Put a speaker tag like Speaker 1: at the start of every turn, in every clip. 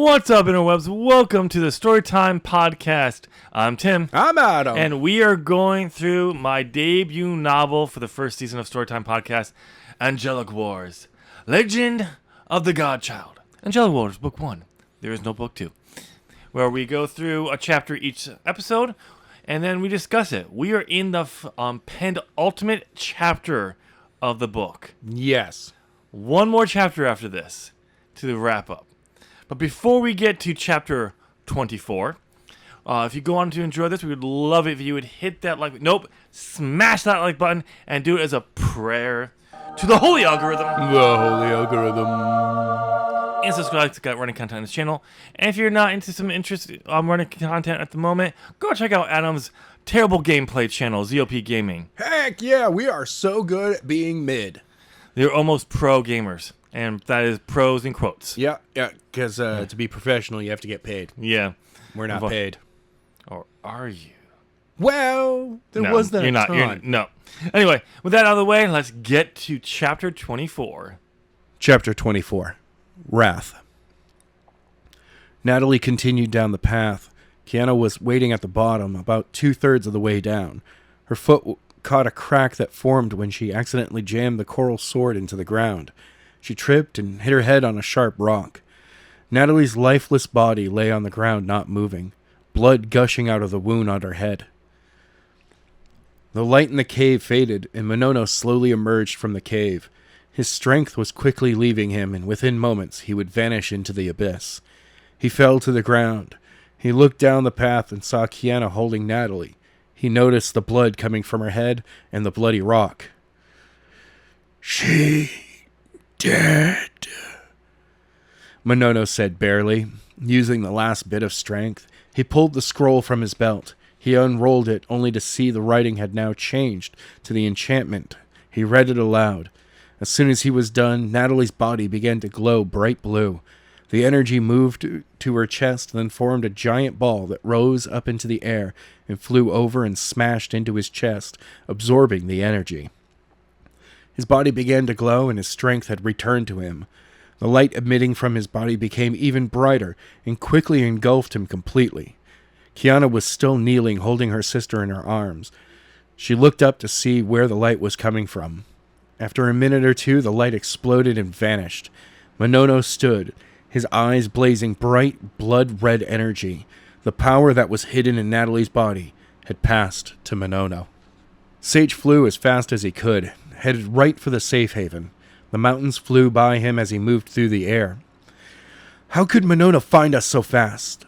Speaker 1: What's up, interwebs? Welcome to the Storytime Podcast. I'm Tim.
Speaker 2: I'm Adam.
Speaker 1: And we are going through my debut novel for the first season of Storytime Podcast, Angelic Wars, Legend of the Godchild. Angelic Wars, Book 1. There is no Book 2. Where we go through a chapter each episode, and then we discuss it. We are in the penultimate chapter of the book.
Speaker 2: Yes.
Speaker 1: One more chapter after this to wrap up. But before we get to chapter 24, if you go on to enjoy this, we would love it if you would hit that like... smash that like button and do it as a prayer to the holy algorithm.
Speaker 2: The holy algorithm.
Speaker 1: And subscribe to Running Content on this channel. And if you're not into some interest running content at the moment, go check out Adam's terrible gameplay channel, ZOP Gaming.
Speaker 2: Heck yeah, we are so good at being mid.
Speaker 1: They're almost pro gamers. And that is pros in quotes.
Speaker 2: Yeah, because to be professional, you have to get paid.
Speaker 1: Yeah.
Speaker 2: We're not paid.
Speaker 1: Or are you?
Speaker 2: Well, there was that time.
Speaker 1: No. Anyway, with that out of the way, let's get to chapter 24.
Speaker 2: Chapter 24. Wrath. Natalie continued down the path. Kiana was waiting at the bottom, about 2/3 of the way down. Her foot caught a crack that formed when she accidentally jammed the coral sword into the ground. She tripped and hit her head on a sharp rock. Natalie's lifeless body lay on the ground, not moving, blood gushing out of the wound on her head. The light in the cave faded, and Monono slowly emerged from the cave. His strength was quickly leaving him, and within moments he would vanish into the abyss. He fell to the ground. He looked down the path and saw Kiana holding Natalie. He noticed the blood coming from her head and the bloody rock. "She... dead," Monono said barely. Using the last bit of strength, he pulled the scroll from his belt. He unrolled it, only to see the writing had now changed to the enchantment. He read it aloud. As soon as he was done, Natalie's body began to glow bright blue. The energy moved to her chest, then formed a giant ball that rose up into the air and flew over and smashed into his chest, absorbing the energy. His body began to glow, and his strength had returned to him. The light emitting from his body became even brighter and quickly engulfed him completely. Kiana was still kneeling, holding her sister in her arms. She looked up to see where the light was coming from. After a minute or two, the light exploded and vanished. Monono stood, his eyes blazing bright, blood-red energy. The power that was hidden in Natalie's body had passed to Monono. Sage flew as fast as he could, headed right for the safe haven. The mountains flew by him as he moved through the air. "How could Monono find us so fast?"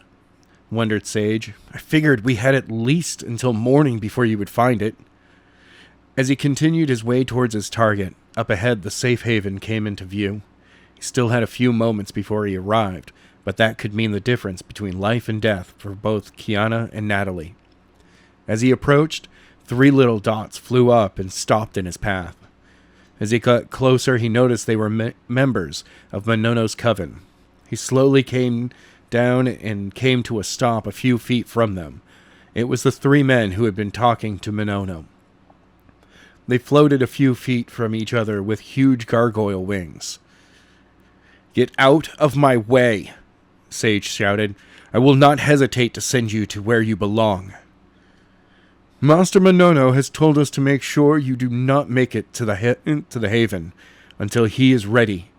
Speaker 2: wondered Sage. "I figured we had at least until morning before you would find it." As he continued his way towards his target, up ahead the safe haven came into view. He still had a few moments before he arrived, but that could mean the difference between life and death for both Kiana and Natalie. As he approached, 3 little dots flew up and stopped in his path. As he got closer, he noticed they were members of Monono's coven. He slowly came down and came to a stop a few feet from them. It was the 3 men who had been talking to Monono. They floated a few feet from each other with huge gargoyle wings. "Get out of my way," Sage shouted. "I will not hesitate to send you to where you belong." "Master Monono has told us to make sure you do not make it to the haven until he is ready,"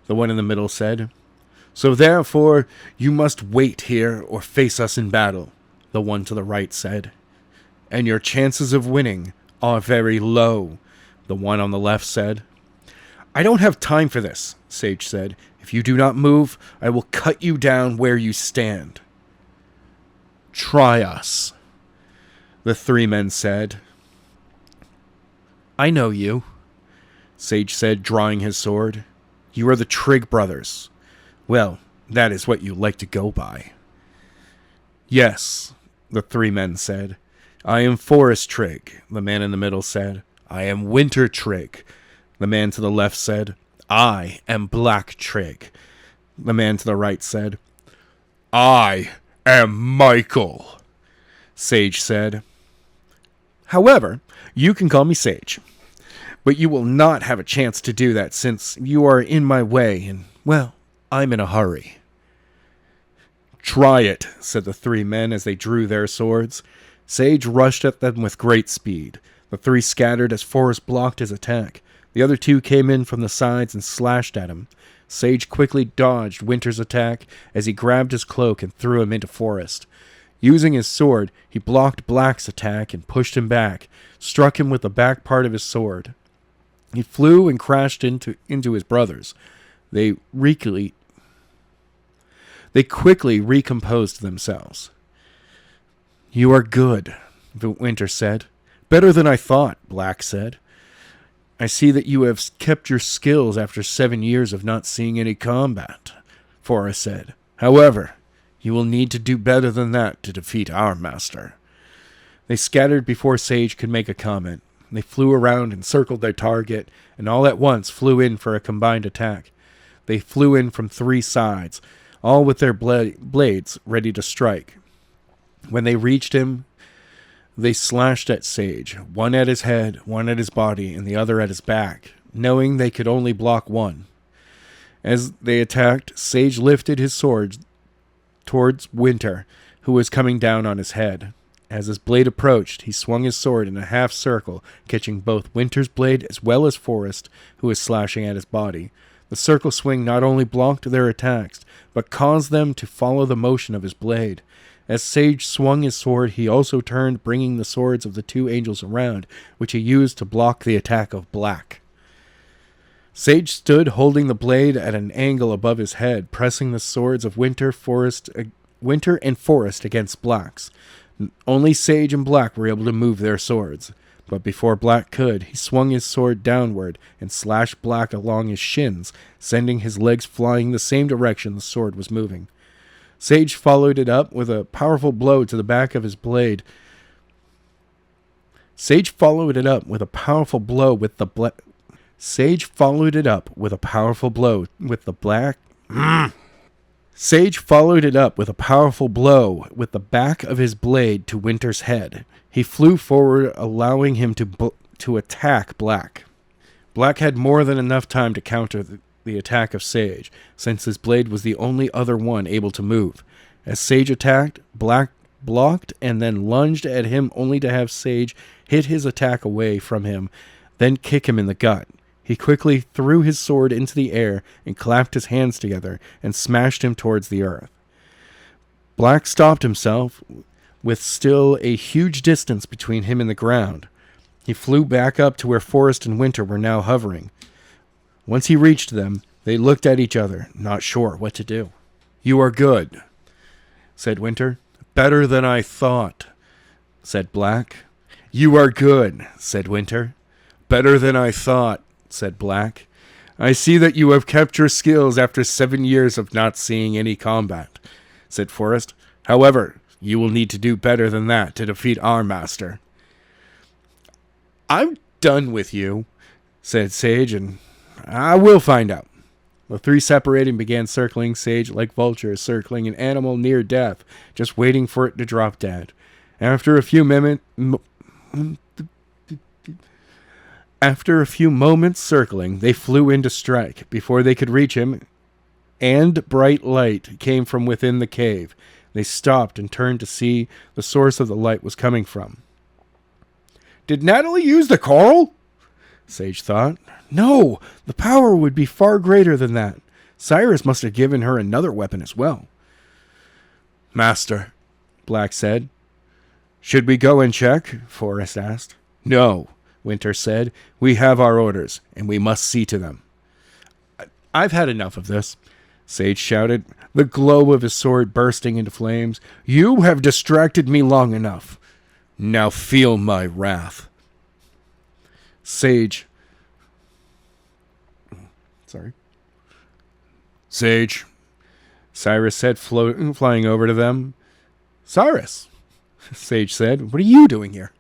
Speaker 2: the one in the middle said. "So therefore, you must wait here or face us in battle," the one to the right said. "And your chances of winning are very low," the one on the left said. "I don't have time for this," Sage said. "If you do not move, I will cut you down where you stand." "Try us," the 3 men said. "I know you," Sage said, drawing his sword. "You are the Trigg brothers. Well, that is what you like to go by." "Yes," the 3 men said. "I am Forest Trigg," the man in the middle said. "I am Winter Trigg," the man to the left said. "I am Black Trigg," the man to the right said. "I am Michael," Sage said. "However, you can call me Sage. But you will not have a chance to do that since you are in my way and, well, I'm in a hurry." Try it, said the three men as they drew their swords. Sage rushed at them with great speed. The three scattered as Forrest blocked his attack. The other two came in from the sides and slashed at him. Sage quickly dodged Winter's attack as he grabbed his cloak and threw him into Forrest. Using his sword, he blocked Black's attack and pushed him back, struck him with the back part of his sword. He flew and crashed into his brothers. They quickly recomposed themselves. You are good, Winter said. Better than I thought, Black said. I see that you have kept your skills after 7 years of not seeing any combat, Forrest said. However, you will need to do better than that to defeat our master. They scattered before Sage could make a comment. They flew around and circled their target, and all at once flew in for a combined attack. They flew in from 3 sides, all with their blades ready to strike. When they reached him, they slashed at Sage, one at his head, one at his body, and the other at his back, knowing they could only block one. As they attacked, Sage lifted his sword towards Winter, who was coming down on his head. As his blade approached, he swung his sword in a half circle, catching both Winter's blade as well as Forrest, who was slashing at his body. The circle swing not only blocked their attacks, but caused them to follow the motion of his blade. As Sage swung his sword, he also turned, bringing the swords of the 2 angels around, which he used to block the attack of Black. Sage stood holding the blade at an angle above his head, pressing the swords of Winter and Forrest against Black's. Only Sage and Black were able to move their swords, but before Black could, he swung his sword downward and slashed Black along his shins, sending his legs flying the same direction the sword was moving. Sage followed it up with a powerful blow to the back of his blade. Sage followed it up with a powerful blow with the back of his blade to Winter's head. He flew forward, allowing him to attack Black. Black had more than enough time to counter the attack of Sage, since his blade was the only other one able to move. As Sage attacked, Black blocked and then lunged at him, only to have Sage hit his attack away from him, then kick him in the gut. He quickly threw his sword into the air and clapped his hands together and smashed him towards the earth. Black stopped himself, with still a huge distance between him and the ground. He flew back up to where Forrest and Winter were now hovering. Once he reached them, they looked at each other, not sure what to do. You are good, said Winter. Better than I thought, said Black. You are good, said Winter. Better than I thought, said Black. I see that you have kept your skills after 7 years of not seeing any combat, said Forrest. However, you will need to do better than that to defeat our master. I'm done with you, said Sage, and I will find out. The 3 separated and began circling Sage like vultures circling an animal near death, just waiting for it to drop dead. After a few moments circling, they flew in to strike. Before they could reach him, and bright light came from within the cave. They stopped and turned to see the source of the light was coming from. Did Natalie use the coral? Sage thought. No, the power would be far greater than that. Cyrus must have given her another weapon as well. Master, Black said. Should we go and check? Forrest asked. No, Winter said. We have our orders, and we must see to them. I've had enough of this, Sage shouted, the glow of his sword bursting into flames. You have distracted me long enough. Now feel my wrath. Sage, Cyrus said, flying over to them. Cyrus, Sage said, what are you doing here?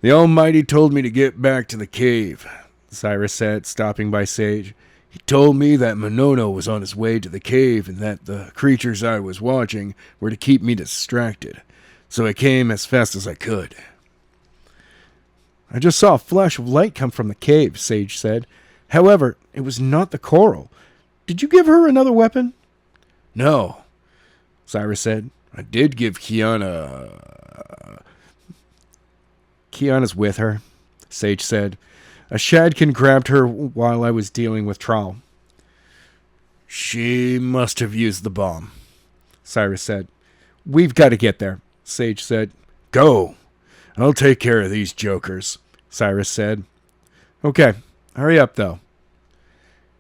Speaker 2: The Almighty told me to get back to the cave, Cyrus said, stopping by Sage. He told me that Monono was on his way to the cave and that the creatures I was watching were to keep me distracted, so I came as fast as I could. I just saw a flash of light come from the cave, Sage said. However, it was not the coral. Did you give her another weapon? No, Cyrus said. I did give Kiana... Kiana's with her, Sage said. A Shadkin grabbed her while I was dealing with Trall. She must have used the bomb, Cyrus said. We've got to get there, Sage said. Go. I'll take care of these jokers, Cyrus said. Okay, hurry up, though,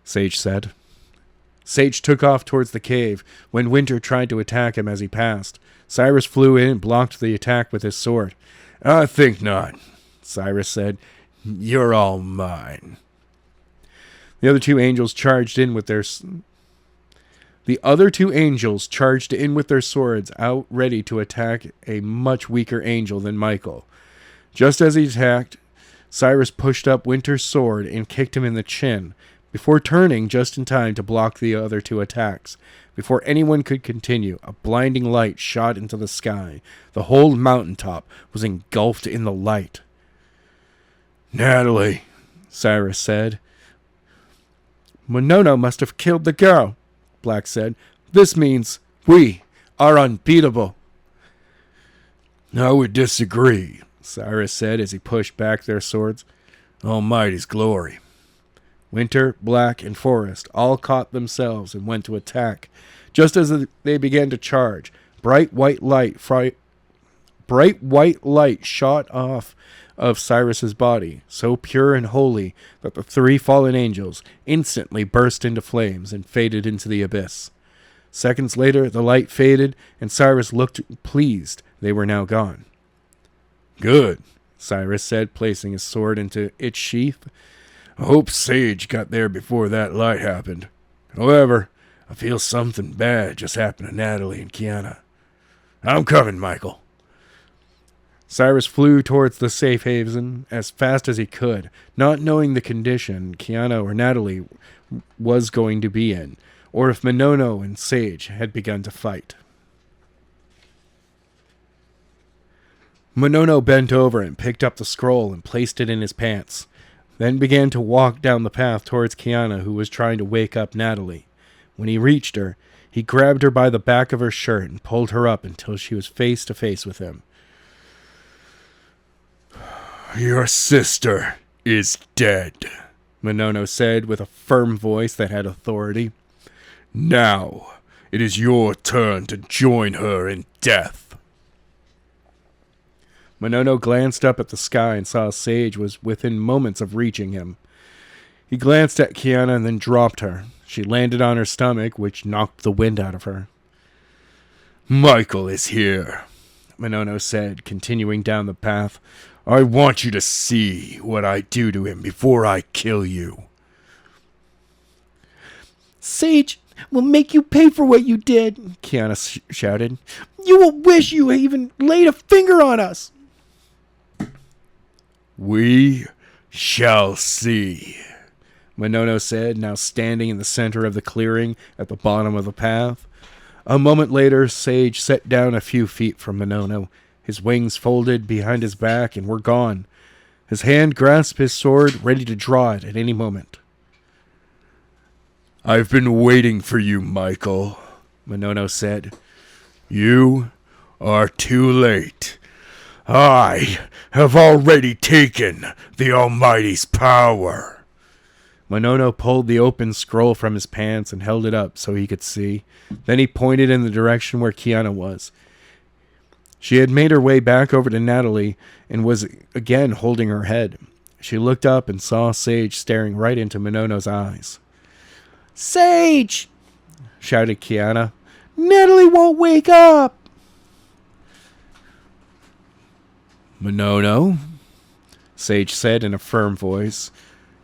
Speaker 2: Sage said. Sage took off towards the cave when Winter tried to attack him as he passed. Cyrus flew in and blocked the attack with his sword. I think not, Cyrus said. You're all mine. The other two angels charged in with their swords, out ready to attack a much weaker angel than Michael. Just as he attacked, Cyrus pushed up Winter's sword and kicked him in the chin, before turning just in time to block the other two attacks. Before anyone could continue, a blinding light shot into the sky. The whole mountaintop was engulfed in the light. Natalie, Cyrus said. Monono must have killed the girl, Black said. This means we are unbeatable. I would disagree, Cyrus said as he pushed back their swords. Almighty's glory. Winter, Black, and Forest all caught themselves and went to attack. Just as they began to charge, bright white light shot off of Cyrus's body, so pure and holy that the three fallen angels instantly burst into flames and faded into the abyss. Seconds later, the light faded, and Cyrus looked pleased they were now gone. Good, Cyrus said, placing his sword into its sheath. I hope Sage got there before that light happened. However, I feel something bad just happened to Natalie and Kiana. I'm coming, Michael. Cyrus flew towards the safe haven as fast as he could, not knowing the condition Kiana or Natalie was going to be in, or if Monono and Sage had begun to fight. Monono bent over and picked up the scroll and placed it in his pants, then began to walk down the path towards Kiana, who was trying to wake up Natalie. When he reached her, he grabbed her by the back of her shirt and pulled her up until she was face to face with him. Your sister is dead, Monono said with a firm voice that had authority. Now, it is your turn to join her in death. Monono glanced up at the sky and saw Sage was within moments of reaching him. He glanced at Kiana and then dropped her. She landed on her stomach, which knocked the wind out of her. Michael is here, Monono said, continuing down the path. I want you to see what I do to him before I kill you. Sage will make you pay for what you did, Kiana shouted. You will wish you even laid a finger on us. We shall see, Monono said, now standing in the center of the clearing at the bottom of the path. A moment later, Sage sat down a few feet from Monono. His wings folded behind his back and were gone. His hand grasped his sword, ready to draw it at any moment. I've been waiting for you, Michael, Monono said. You are too late. I have already taken the Almighty's power. Monono pulled the open scroll from his pants and held it up so he could see. Then he pointed in the direction where Kiana was. She had made her way back over to Natalie and was again holding her head. She looked up and saw Sage staring right into Monono's eyes. Sage! Shouted Kiana. Natalie won't wake up! Monono, Sage said in a firm voice,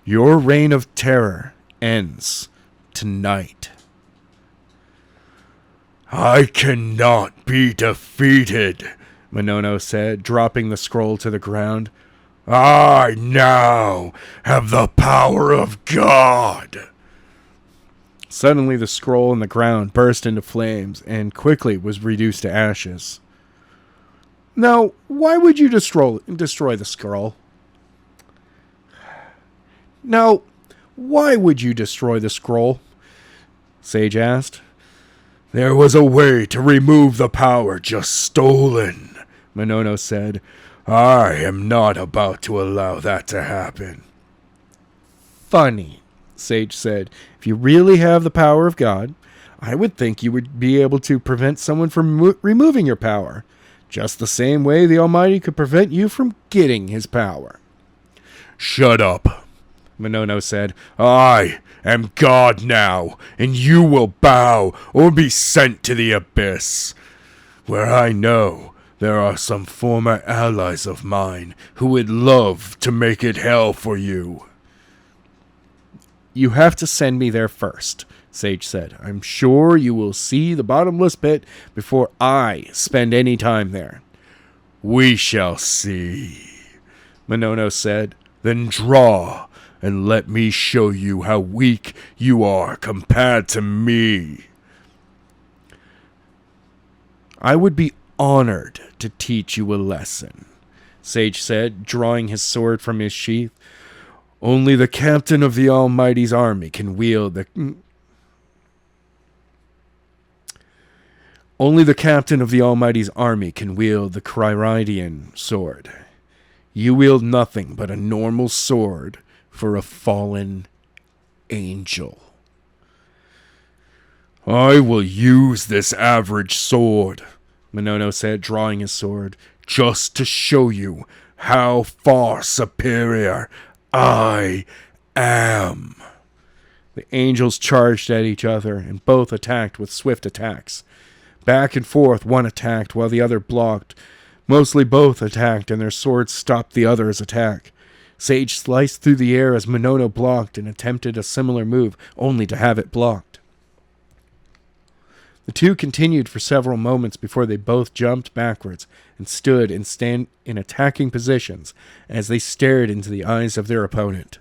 Speaker 2: your reign of terror ends tonight. I cannot be defeated, Monono said, dropping the scroll to the ground. I now have the power of God. Suddenly the scroll in the ground burst into flames and quickly was reduced to ashes. Now, why would you destroy the scroll? Now, why would you destroy the scroll? Sage asked. There was a way to remove the power just stolen, Monono said. I am not about to allow that to happen. Funny, Sage said. If you really have the power of God, I would think you would be able to prevent someone from removing your power, just the same way the Almighty could prevent you from getting his power. Shut up, Monono said. I am God now, and you will bow or be sent to the abyss, where I know there are some former allies of mine who would love to make it hell for you. You have to send me there first, Sage said. I'm sure you will see the bottomless pit before I spend any time there. We shall see, Monono said. Then draw, and let me show you how weak you are compared to me. I would be honored to teach you a lesson, Sage said, drawing his sword from his sheath. Only the captain of the Almighty's army can wield the... Only the captain of the Almighty's army can wield the Kryridian sword. You wield nothing but a normal sword for a fallen angel. I will use this average sword, Monono said, drawing his sword, just to show you how far superior I am. The angels charged at each other, and both attacked with swift attacks. Back and forth, one attacked while the other blocked. Mostly both attacked, and their swords stopped the other's attack. Sage sliced through the air as Monono blocked and attempted a similar move, only to have it blocked. The two continued for several moments before they both jumped backwards and stood in attacking positions as they stared into the eyes of their opponent.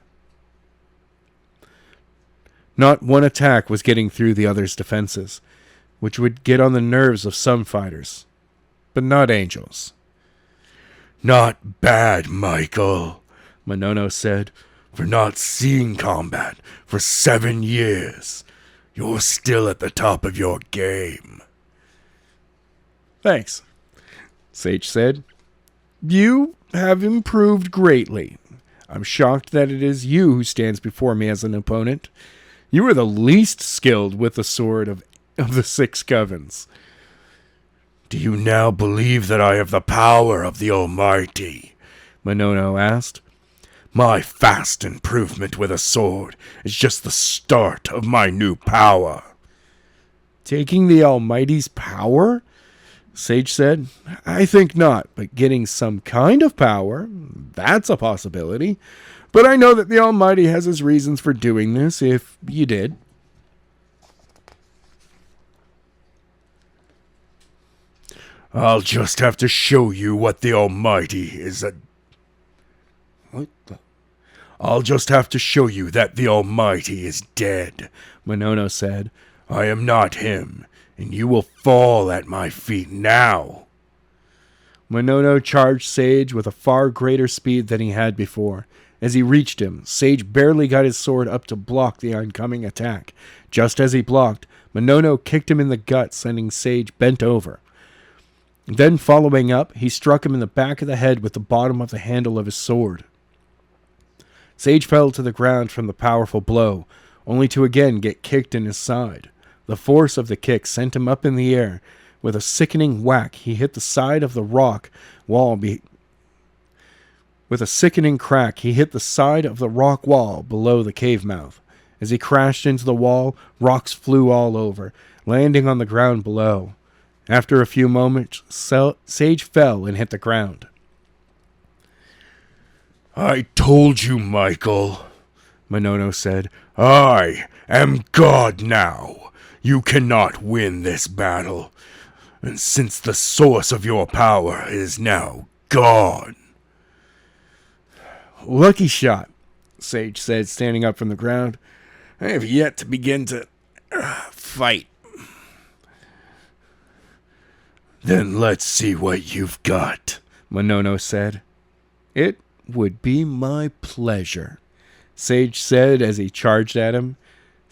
Speaker 2: Not one attack was getting through the other's defenses, which would get on the nerves of some fighters, but not angels. Not bad, Michael, Monono said, for not seeing combat for 7 years. You're still at the top of your game. Thanks, Sage said. You have improved greatly. I'm shocked that it is you who stands before me as an opponent. You are the least skilled with the sword of the 6 covens. Do you now believe that I have the power of the Almighty? Monono asked. My fast improvement with a sword is just the start of my new power. Taking the Almighty's power? Sage said. I think not, but getting some kind of power, that's a possibility. But I know that the Almighty has his reasons for doing this, if you did. I'll just have to show you what the Almighty is I'll just have to show you that the Almighty is dead, Monono said. I am not him, and you will fall at my feet now. Monono charged Sage with a far greater speed than he had before. As he reached him, Sage barely got his sword up to block the oncoming attack. Just as he blocked, Monono kicked him in the gut, sending Sage bent over. Then, following up, he struck him in the back of the head with the bottom of the handle of his sword. Sage fell to the ground from the powerful blow, only to again get kicked in his side. The force of the kick sent him up in the air. With a sickening whack, he hit the side of the rock wall. With a sickening crack, he hit the side of the rock wall below the cave mouth. As he crashed into the wall, rocks flew all over, landing on the ground below. After a few moments, Sage fell and hit the ground. I told you, Michael, Monono said. I am God now. You cannot win this battle. And since the source of your power is now gone. Lucky shot, Sage said, standing up from the ground. I have yet to begin to fight. Then let's see what you've got, Monono said. It would be my pleasure, Sage said as he charged at him.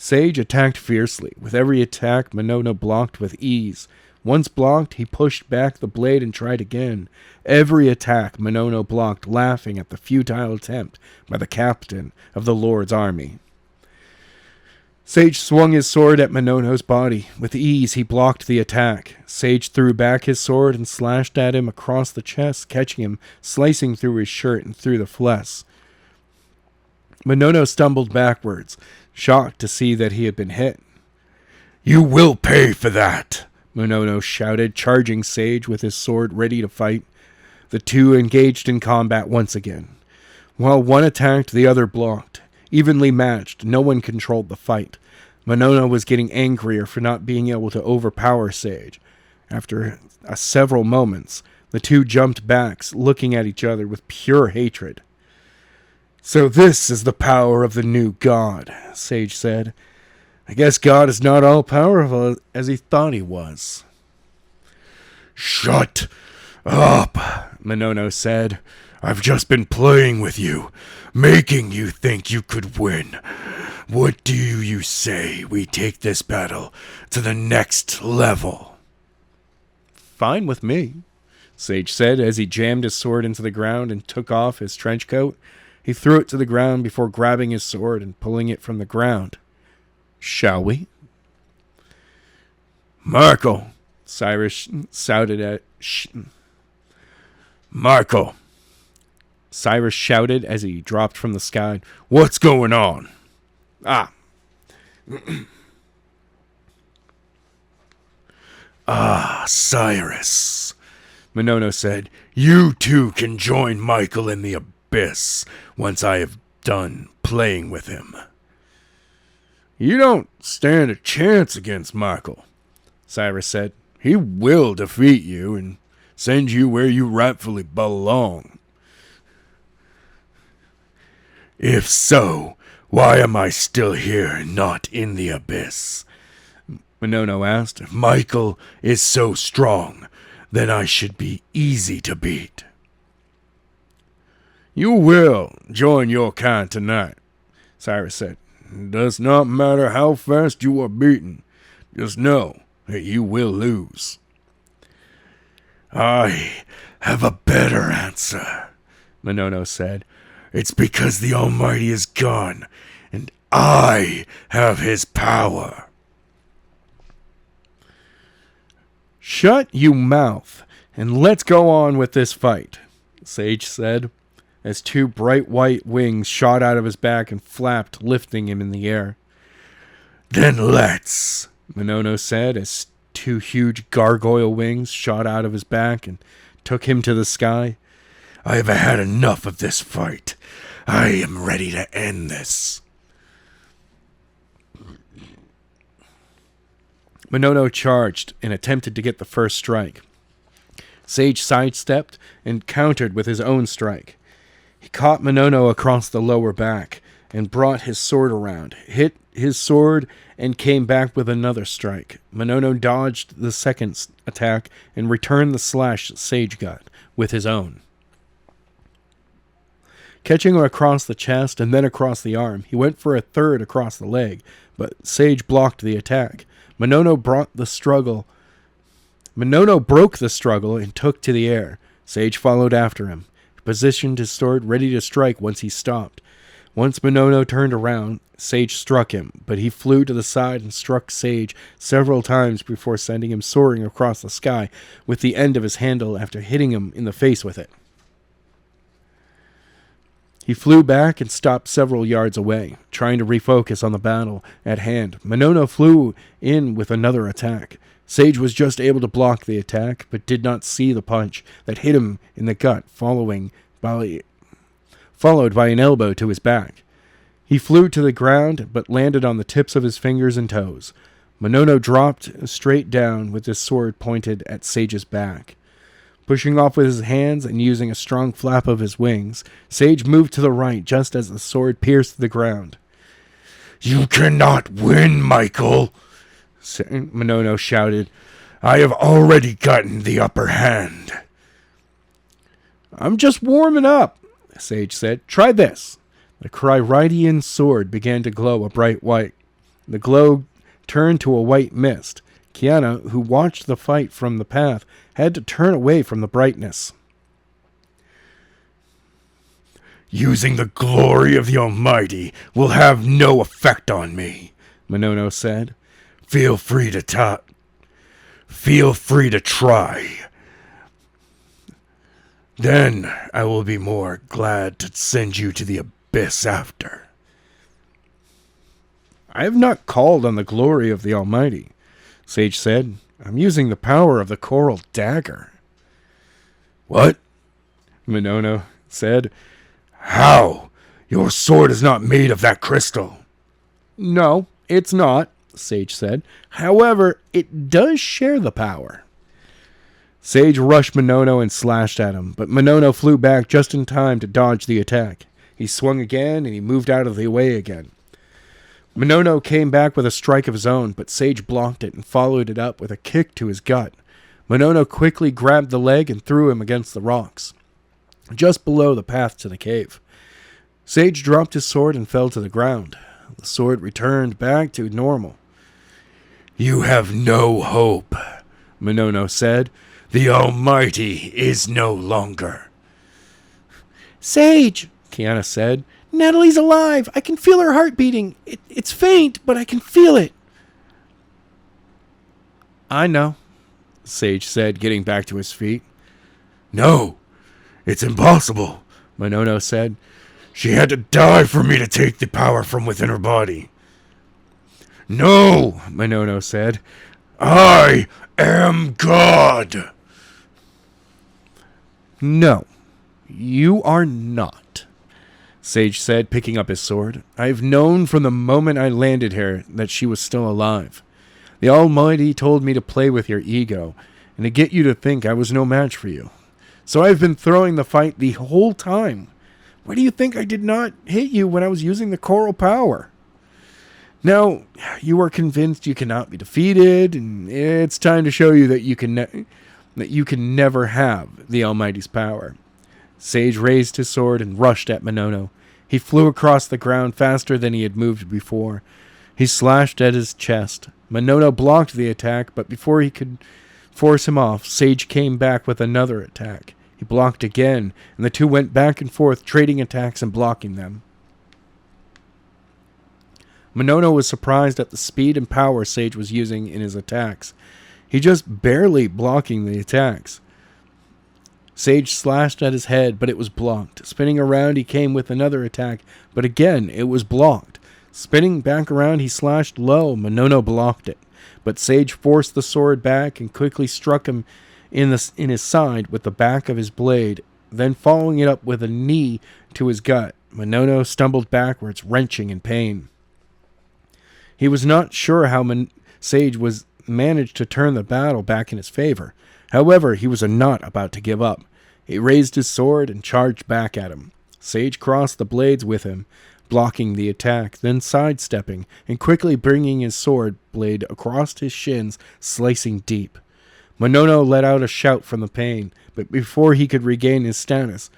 Speaker 2: Sage attacked fiercely. With every attack, Monono blocked with ease. Once blocked, he pushed back the blade and tried again. Every attack Monono blocked, laughing at the futile attempt by the captain of the Lord's army. Sage swung his sword at Monono's body. With ease, he blocked the attack. Sage threw back his sword and slashed at him across the chest, catching him, slicing through his shirt and through the flesh. Monono stumbled backwards, shocked to see that he had been hit. "You will pay for that!" Monono shouted, charging Sage with his sword ready to fight. The two engaged in combat once again. While one attacked, the other blocked. Evenly matched, no one controlled the fight. Monono was getting angrier for not being able to overpower Sage. After several moments, the two jumped back, looking at each other with pure hatred. "So this is the power of the new god," Sage said. "I guess God is not all powerful as he thought he was." "Shut up," Monono said. "I've just been playing with you, making you think you could win. What do you say we take this battle to the next level?" "Fine with me," Sage said as he jammed his sword into the ground and took off his trench coat. He threw it to the ground before grabbing his sword and pulling it from the ground. "Shall we?" "Marco!" Cyrus shouted at... "Marco!" Cyrus shouted as he dropped from the sky. "What's going on?" Cyrus," Monono said. "You too can join Michael in the abyss once I have done playing with him." "You don't stand a chance against Michael," Cyrus said. "He will defeat you and send you where you rightfully belong." "If so, why am I still here and not in the abyss?" Monono asked. "If Michael is so strong, then I should be easy to beat." "You will join your kind tonight," Cyrus said. "It does not matter how fast you are beaten. Just know that you will lose." "I have a better answer," Monono said. "It's because the Almighty is gone, and I have his power." "Shut you mouth, and let's go on with this fight," Sage said, as two bright white wings shot out of his back and flapped, lifting him in the air. "Then let's," Monono said, as two huge gargoyle wings shot out of his back and took him to the sky. "I have had enough of this fight. I am ready to end this." Monono charged and attempted to get the first strike. Sage sidestepped and countered with his own strike. He caught Monono across the lower back and brought his sword around, hit his sword, and came back with another strike. Monono dodged the second attack and returned the slash Sage got with his own. Catching him across the chest and then across the arm, he went for a third across the leg, but Sage blocked the attack. Monono broke the struggle and took to the air. Sage followed after him. He positioned his sword ready to strike once he stopped. Once Monono turned around, Sage struck him, but he flew to the side and struck Sage several times before sending him soaring across the sky with the end of his handle after hitting him in the face with it. He flew back and stopped several yards away, trying to refocus on the battle at hand. Monono flew in with another attack. Sage was just able to block the attack, but did not see the punch that hit him in the gut, followed by an elbow to his back. He flew to the ground, but landed on the tips of his fingers and toes. Monono dropped straight down with his sword pointed at Sage's back. Pushing off with his hands and using a strong flap of his wings, Sage moved to the right just as the sword pierced the ground. "You cannot win, Michael," Monono shouted. "I have already gotten the upper hand." "I'm just warming up," Sage said. "Try this." The Kryridian sword began to glow a bright white. The glow turned to a white mist. Kiana, who watched the fight from the path, had to turn away from the brightness.
Speaker 3: Using the glory of the Almighty will have no effect on me,
Speaker 2: Monono said.
Speaker 3: Feel free to try. Then I will be more glad to send you to the abyss after.
Speaker 2: I have not called on the glory of the Almighty, Sage said. I'm using the power of the coral dagger.
Speaker 3: What?
Speaker 2: Monono said.
Speaker 3: How? Your sword is not made of that crystal.
Speaker 2: No, it's not, Sage said. However, it does share the power. Sage rushed Monono and slashed at him, but Monono flew back just in time to dodge the attack. He swung again, and he moved out of the way again. Monono came back with a strike of his own, but Sage blocked it and followed it up with a kick to his gut. Monono quickly grabbed the leg and threw him against the rocks, just below the path to the cave. Sage dropped his sword and fell to the ground. The sword returned back to normal.
Speaker 3: You have no hope,
Speaker 2: Monono said.
Speaker 3: The Almighty is no longer.
Speaker 2: Sage, Kiana said. Natalie's alive. I can feel her heart beating. It's faint, but I can feel it. I know, Sage said, getting back to his feet.
Speaker 3: No, it's impossible,
Speaker 2: Monono said.
Speaker 3: She had to die for me to take the power from within her body. No,
Speaker 2: Monono said.
Speaker 3: I am God.
Speaker 2: No, you are not, Sage said, picking up his sword. I've known from the moment I landed here that she was still alive. The Almighty told me to play with your ego and to get you to think I was no match for you. So I've been throwing the fight the whole time. Why do you think I did not hit you when I was using the coral power? Now, you are convinced you cannot be defeated, and it's time to show you that you can never have the Almighty's power. Sage raised his sword and rushed at Monono. He flew across the ground faster than he had moved before. He slashed at his chest. Monono blocked the attack, but before he could force him off, Sage came back with another attack. He blocked again, and the two went back and forth, trading attacks and blocking them. Monono was surprised at the speed and power Sage was using in his attacks. He just barely blocking the attacks. Sage slashed at his head, but it was blocked. Spinning around, he came with another attack, but again, it was blocked. Spinning back around, he slashed low. Monono blocked it, but Sage forced the sword back and quickly struck him in his side with the back of his blade, then following it up with a knee to his gut. Monono stumbled backwards, wrenching in pain. He was not sure how Sage managed to turn the battle back in his favor. However, he was not about to give up. He raised his sword and charged back at him. Sage crossed the blades with him, blocking the attack, then sidestepping and quickly bringing his sword blade across his shins, slicing deep. Monono let out a shout from the pain, but before he could regain his status,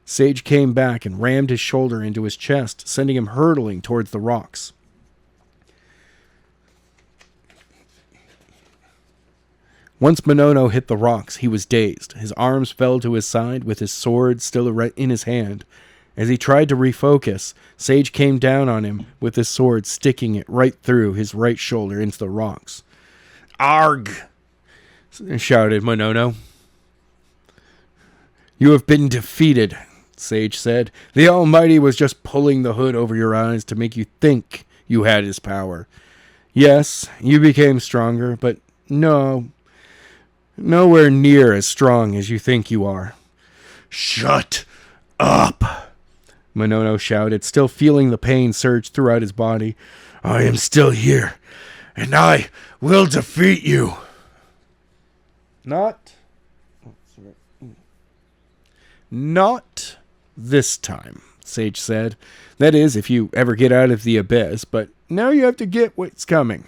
Speaker 2: Sage came back and rammed his shoulder into his chest, sending him hurtling towards the rocks. Once Monono hit the rocks, he was dazed. His arms fell to his side with his sword still in his hand. As he tried to refocus, Sage came down on him with his sword, sticking it right through his right shoulder into the rocks.
Speaker 3: Arg!
Speaker 2: Shouted Monono. You have been defeated, Sage said. The Almighty was just pulling the hood over your eyes to make you think you had his power. Yes, you became stronger, but nowhere near as strong as you think you are.
Speaker 3: Shut up,
Speaker 2: Monono shouted, still feeling the pain surge throughout his body.
Speaker 3: I am still here, and I will defeat you.
Speaker 2: Not this time, Sage said. That is, if you ever get out of the abyss, but now you have to get what's coming.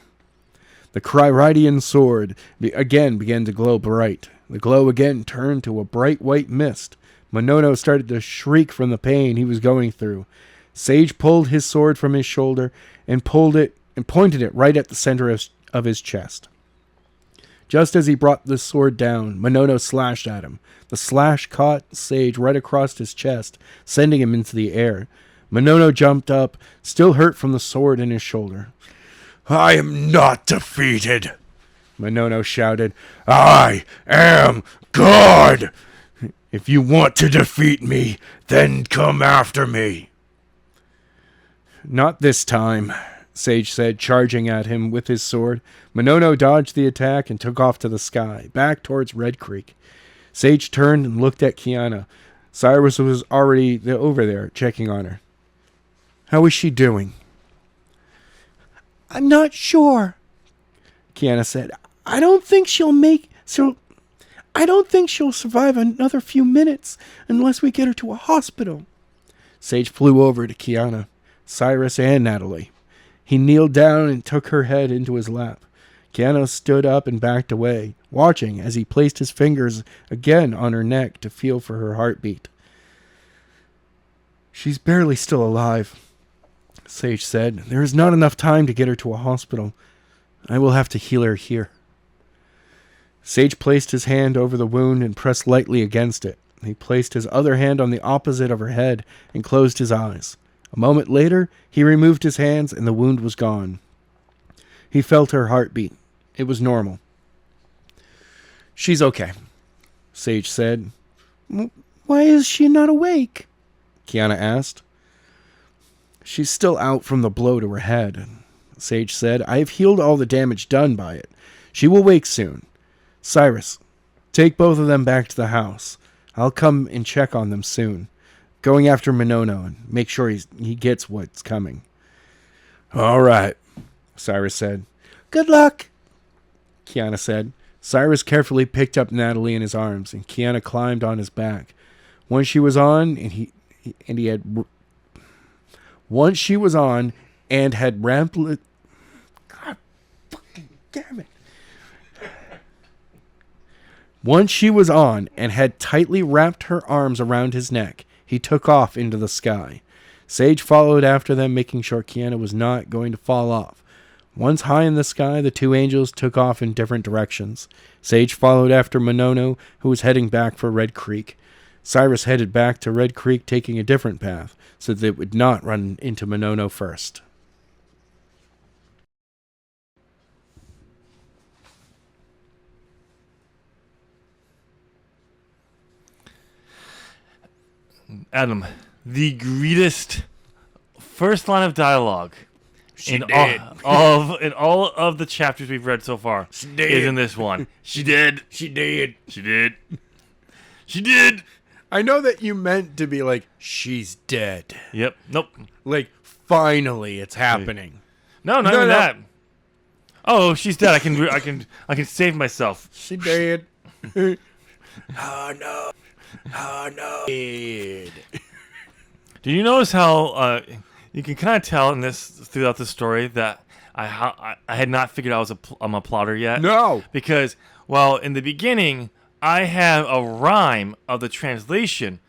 Speaker 2: The Kryridian sword again began to glow bright. The glow again turned to a bright white mist. Monono started to shriek from the pain he was going through. Sage pulled his sword from his shoulder and and pointed it right at the center of his chest. Just as he brought the sword down, Monono slashed at him. The slash caught Sage right across his chest, sending him into the air. Monono jumped up, still hurt from the sword in his shoulder.
Speaker 3: I am not defeated,
Speaker 2: Monono shouted.
Speaker 3: I am God. If you want to defeat me, then come after me.
Speaker 2: Not this time, Sage said, charging at him with his sword. Monono dodged the attack and took off to the sky, back towards Red Creek. Sage turned and looked at Kiana. Cyrus was already over there, checking on her. How is she doing? I'm not sure, Kiana said. I don't think she'll survive another few minutes unless we get her to a hospital. Sage flew over to Kiana, Cyrus, and Natalie. He kneeled down and took her head into his lap. Kiana stood up and backed away, watching as he placed his fingers again on her neck to feel for her heartbeat. She's barely still alive, Sage said. There is not enough time to get her to a hospital. I will have to heal her here. Sage placed his hand over the wound and pressed lightly against it. He placed his other hand on the opposite of her head and closed his eyes. A moment later, he removed his hands and the wound was gone. He felt her heartbeat. It was normal. She's okay, Sage said. Why is she not awake? Kiana asked. She's still out from the blow to her head, Sage said. I have healed all the damage done by it. She will wake soon. Cyrus, take both of them back to the house. I'll come and check on them soon. Going after Monono and make sure he gets what's coming.
Speaker 3: All right,
Speaker 2: Cyrus said. Good luck, Kiana said. Cyrus carefully picked up Natalie in his arms, and Kiana climbed on his back. Once she was on, and had rampant... God fucking damn it. Once she was on and had tightly wrapped her arms around his neck, he took off into the sky. Sage followed after them, making sure Kiana was not going to fall off. Once high in the sky, the two angels took off in different directions. Sage followed after Monono, who was heading back for Red Creek. Cyrus headed back to Red Creek, taking a different path, so that it would not run into Monono first.
Speaker 1: Adam, the greatest first line of dialogue in all of the chapters we've read so far is in this one. She did. She did. She did. She did.
Speaker 2: I know that you meant to be like, she's dead.
Speaker 1: Yep. Nope.
Speaker 2: Like, finally, it's happening.
Speaker 1: No, not even that. Oh, she's dead. I can save myself.
Speaker 2: She dead.
Speaker 3: Oh no. Oh no.
Speaker 1: Did you notice how you can kind of tell throughout the story that I had not figured out I'm a plotter yet?
Speaker 2: No.
Speaker 1: Because, well, in the beginning, I have a rhyme of the translation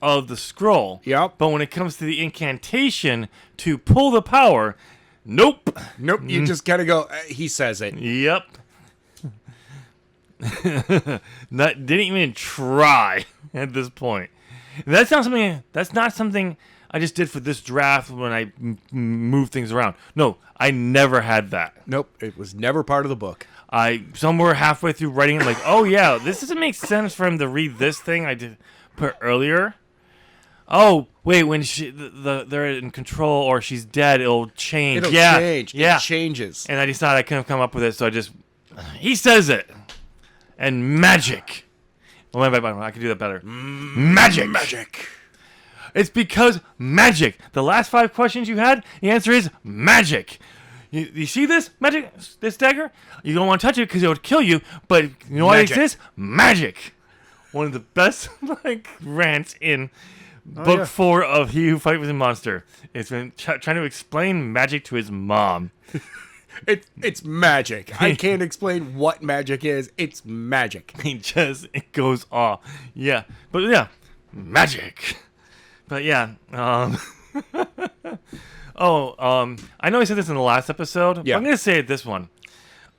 Speaker 1: of the scroll.
Speaker 2: Yep.
Speaker 1: But when it comes to the incantation to pull the power, nope.
Speaker 2: Nope. You just gotta go, he says it.
Speaker 1: Yep. Didn't even try at this point. That's not something I just did for this draft when I moved things around. No, I never had that.
Speaker 2: Nope, it was never part of the book.
Speaker 1: I somewhere halfway through writing it, like, oh yeah, this doesn't make sense for him to read this thing I did put earlier. Oh wait, when they're in control or she's dead, it'll change.
Speaker 2: It'll change.
Speaker 1: Yeah,
Speaker 2: it changes.
Speaker 1: And I decided I couldn't come up with it, so he says it. And magic. Well, I can do that better. Magic. It's because magic. The last 5 questions you had, the answer is magic. You see this magic, this dagger? You don't want to touch it because it would kill you, but you know why it exists? Magic. One of the best rants in book 4 of He Who Fights with a Monster. It's been trying to explain magic to his mom.
Speaker 2: It's magic. I can't explain what magic is. It's magic.
Speaker 1: It goes off. Yeah. But yeah, magic. But yeah. I know I said this in the last episode, but
Speaker 2: Yeah.
Speaker 1: I'm going to say it this one.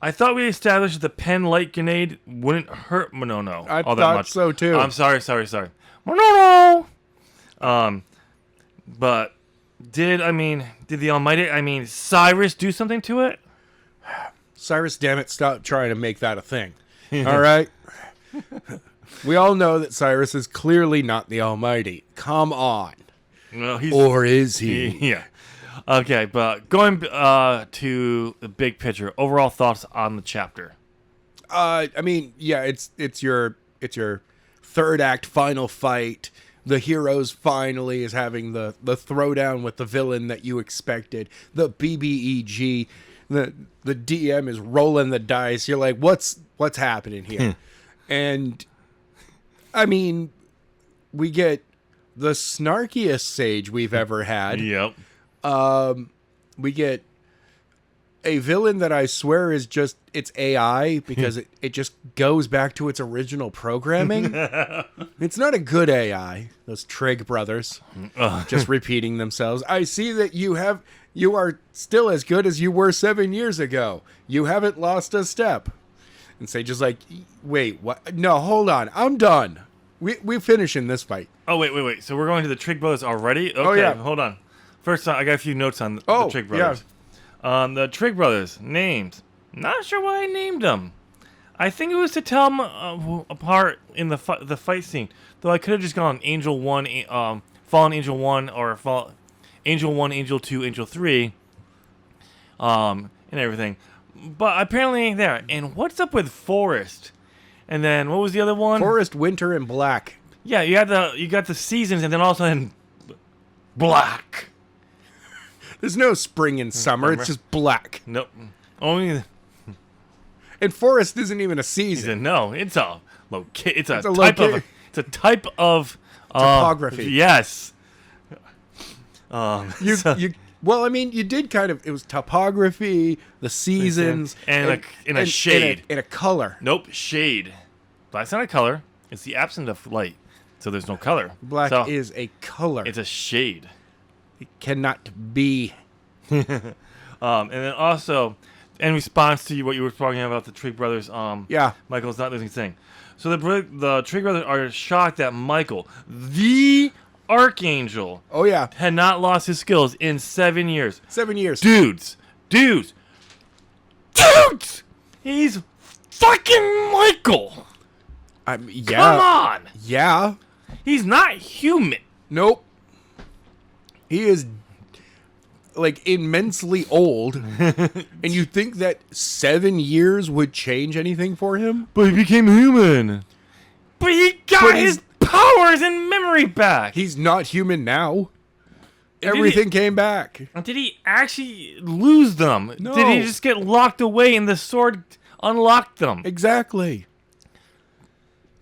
Speaker 1: I thought we established that the pen light grenade wouldn't hurt Monono
Speaker 2: I
Speaker 1: all that
Speaker 2: thought
Speaker 1: much.
Speaker 2: so, too.
Speaker 1: I'm sorry. Monono! But did the Almighty, Cyrus do something to it?
Speaker 2: Cyrus, damn it, stop trying to make that a thing. All right? We all know that Cyrus is clearly not the Almighty. Come on.
Speaker 1: No, he's...
Speaker 2: Or is he?
Speaker 1: Yeah. Okay, but going to the big picture, overall thoughts on the chapter.
Speaker 2: It's your third act final fight. The heroes finally is having the throwdown with the villain that you expected. The BBEG, the DM is rolling the dice. You're like, what's happening here? And we get the snarkiest sage we've ever had.
Speaker 1: Yep.
Speaker 2: We get a villain that I swear is just, it's AI because it just goes back to its original programming. It's not a good AI, those Trig brothers, just repeating themselves. I see that you are still as good as you were 7 years ago. You haven't lost a step. And say just like, wait, what? No, hold on. I'm done. We're finishing this fight.
Speaker 1: Oh, wait. So we're going to the Trig Brothers already? Okay,
Speaker 2: Oh, yeah.
Speaker 1: Hold on. First, I got a few notes on the Trig
Speaker 2: yeah.
Speaker 1: Brothers. The Trig Brothers, names. Not sure why I named them. I think it was to tell them apart in the fight scene. Though I could have just gone Angel 1, Fallen Angel 1, or Angel 1, Angel 2, Angel 3, and everything. But apparently ain't there. And what's up with Forest? And then what was the other one?
Speaker 2: Forest, Winter, and Black.
Speaker 1: Yeah, you got the seasons, and then all of a sudden, black.
Speaker 2: There's no spring and summer. It's just black.
Speaker 1: Nope. Only.
Speaker 2: And Forest isn't even a season.
Speaker 1: No, it's a type of
Speaker 2: Topography.
Speaker 1: Yes.
Speaker 2: You did kind of. It was topography, the seasons,
Speaker 1: and a shade.
Speaker 2: In a color.
Speaker 1: Nope, shade. Black's not a color. It's the absence of light, so there's no color.
Speaker 2: Black
Speaker 1: So,
Speaker 2: is a color.
Speaker 1: It's a shade.
Speaker 2: It cannot be.
Speaker 1: And then also, in response to what you were talking about, the Trig Brothers,
Speaker 2: Yeah.
Speaker 1: Michael's not losing thing. So the Trig Brothers are shocked that Michael, the Archangel,
Speaker 2: Oh yeah.
Speaker 1: had not lost his skills in 7 years.
Speaker 2: 7 years.
Speaker 1: Dudes! He's fucking Michael!
Speaker 2: Yeah.
Speaker 1: Come on!
Speaker 2: Yeah.
Speaker 1: He's not human.
Speaker 2: Nope. He is like immensely old, and you think that 7 years would change anything for him?
Speaker 1: But he became human. But he got his powers and memory back.
Speaker 2: He's not human now. Everything came back.
Speaker 1: Did he actually lose them?
Speaker 2: No.
Speaker 1: Did he just get locked away and the sword unlocked them?
Speaker 2: Exactly.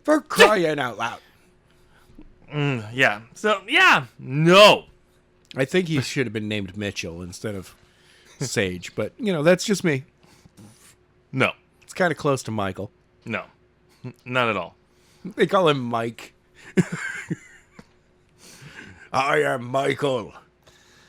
Speaker 2: For crying out loud.
Speaker 1: Yeah. So, yeah. No.
Speaker 2: I think he should have been named Mitchell instead of Sage, but that's just me.
Speaker 1: No.
Speaker 2: It's kind of close to Michael.
Speaker 1: No. Not at all.
Speaker 2: They call him Mike. I am Michael.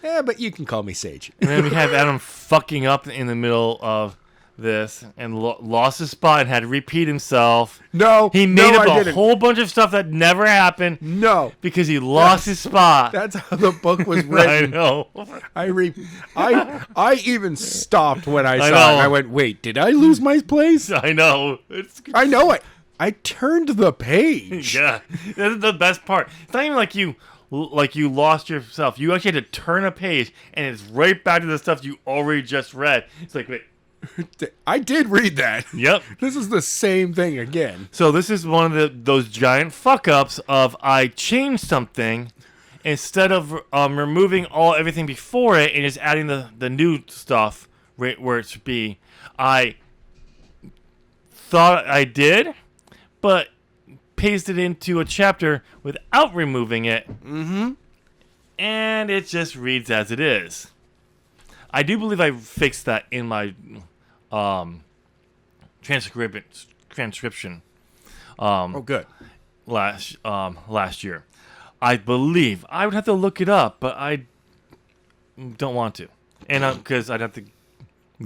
Speaker 2: Yeah, but you can call me Sage.
Speaker 1: And then we have Adam fucking up in the middle of this and lost his spot and had to repeat himself.
Speaker 2: No,
Speaker 1: He made
Speaker 2: no,
Speaker 1: up
Speaker 2: I
Speaker 1: a
Speaker 2: didn't.
Speaker 1: whole bunch of stuff that never happened
Speaker 2: No,
Speaker 1: because he lost his spot.
Speaker 2: that's how the book was
Speaker 1: I
Speaker 2: written.
Speaker 1: know.
Speaker 2: I even stopped when I saw
Speaker 1: know.
Speaker 2: it. I went, wait, did I lose my place?
Speaker 1: I know. It's
Speaker 2: I know it. I turned the page.
Speaker 1: yeah. That's the best part. It's not even like you lost yourself. You actually had to turn a page and it's right back to the stuff you already just read. It's like, wait.
Speaker 2: I did read that.
Speaker 1: Yep.
Speaker 2: This is the same thing again.
Speaker 1: So this is one of those giant fuck ups of I changed something instead of removing everything before it and just adding the new stuff right where it should be. I thought I did, but pasted into a chapter without removing it. Mm-hmm. And it just reads as it is. I do believe I fixed that in my transcription.
Speaker 2: Oh, good.
Speaker 1: Last year. I believe I would have to look it up, but don't want to, and because I'd have to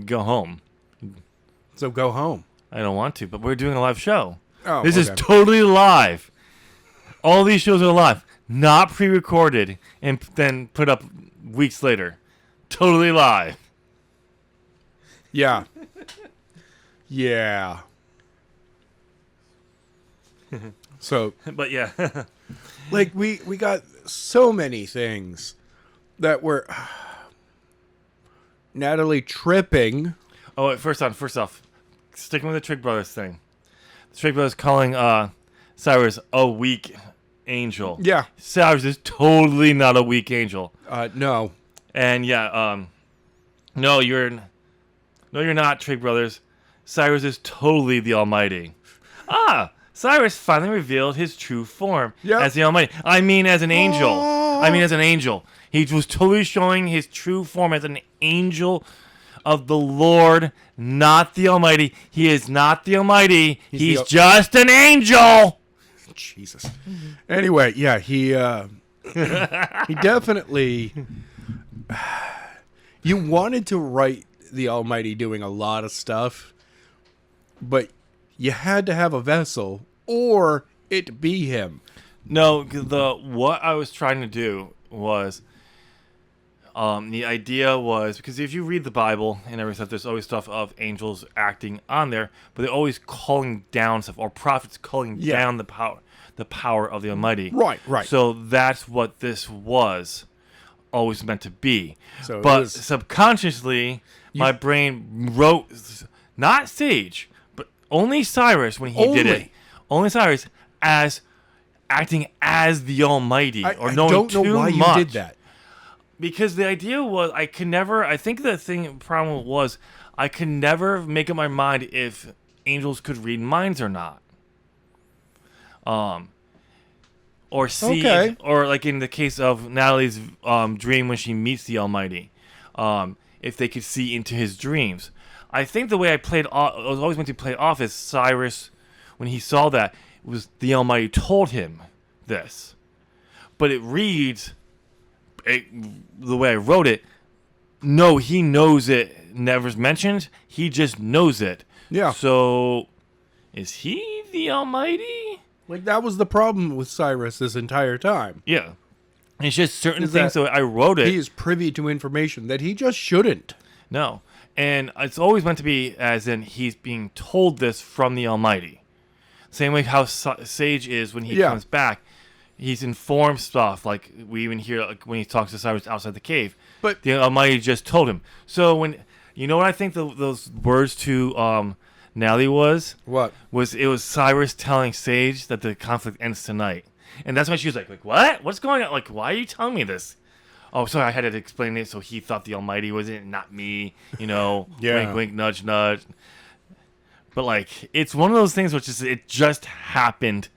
Speaker 1: go home.
Speaker 2: So go home.
Speaker 1: I don't want to, but we're doing a live show.
Speaker 2: Oh,
Speaker 1: This is
Speaker 2: okay.
Speaker 1: totally live. All these shows are live, not pre-recorded and then put up weeks later. Totally live.
Speaker 2: Yeah. Yeah. So,
Speaker 1: But yeah.
Speaker 2: like, we got so many things that were Natalie tripping.
Speaker 1: Oh, wait, first off, sticking with the Trig Brothers thing. The Trig Brothers calling Cyrus a weak angel.
Speaker 2: Yeah.
Speaker 1: Cyrus is totally not a weak angel.
Speaker 2: No.
Speaker 1: And yeah, no, you're not, Trig Brothers. Cyrus is totally the Almighty. Cyrus finally revealed his true form
Speaker 2: Yep.
Speaker 1: as the Almighty. I mean, as an angel. I mean, as an angel. He was totally showing his true form as an angel of the Lord, not the Almighty. He is not the Almighty. He's just an angel.
Speaker 2: Jesus. Anyway, yeah, he he definitely. You wanted to write the Almighty doing a lot of stuff, but you had to have a vessel or it be him.
Speaker 1: No, what I was trying to do was, the idea was, because if you read the Bible and everything, there's always stuff of angels acting on there, but they're always calling down stuff, or prophets calling down the power of the Almighty.
Speaker 2: Right.
Speaker 1: So that's what this was always meant to be.
Speaker 2: So
Speaker 1: but subconsciously, my brain wrote, not Sage, but only Cyrus when he did it. Only Cyrus as acting as the Almighty, or knowing
Speaker 2: I don't know
Speaker 1: too
Speaker 2: why
Speaker 1: much.
Speaker 2: you did that.
Speaker 1: Because the idea was, I think the problem was, I could never make up my mind if angels could read minds or not. Or see, or like in the case of Natalie's dream when she meets the Almighty, if they could see into his dreams. I think the way I was always meant to play it off is Cyrus, when he saw that, was the Almighty told him this. But it reads, the way I wrote it, no, he knows it, never's mentioned, he just knows it.
Speaker 2: Yeah.
Speaker 1: So, is he the Almighty?
Speaker 2: Like, that was the problem with Cyrus this entire time.
Speaker 1: Yeah. It's just certain things, so I wrote it.
Speaker 2: He is privy to information that he just shouldn't.
Speaker 1: No. And it's always meant to be as in he's being told this from the Almighty. Same way how Sage is when he comes back. He's informed stuff, like we even hear like when he talks to Cyrus outside the cave.
Speaker 2: But
Speaker 1: the Almighty just told him. So when, you know what I think those words to Natalie was?
Speaker 2: What?
Speaker 1: It was Cyrus telling Sage that the conflict ends tonight. And that's why she was like, what? What's going on? Like, why are you telling me this? Oh, sorry, I had to explain it so he thought the Almighty was it, not me, you know. Wink, wink, nudge, nudge. But, like, it's one of those things which is, it just happened.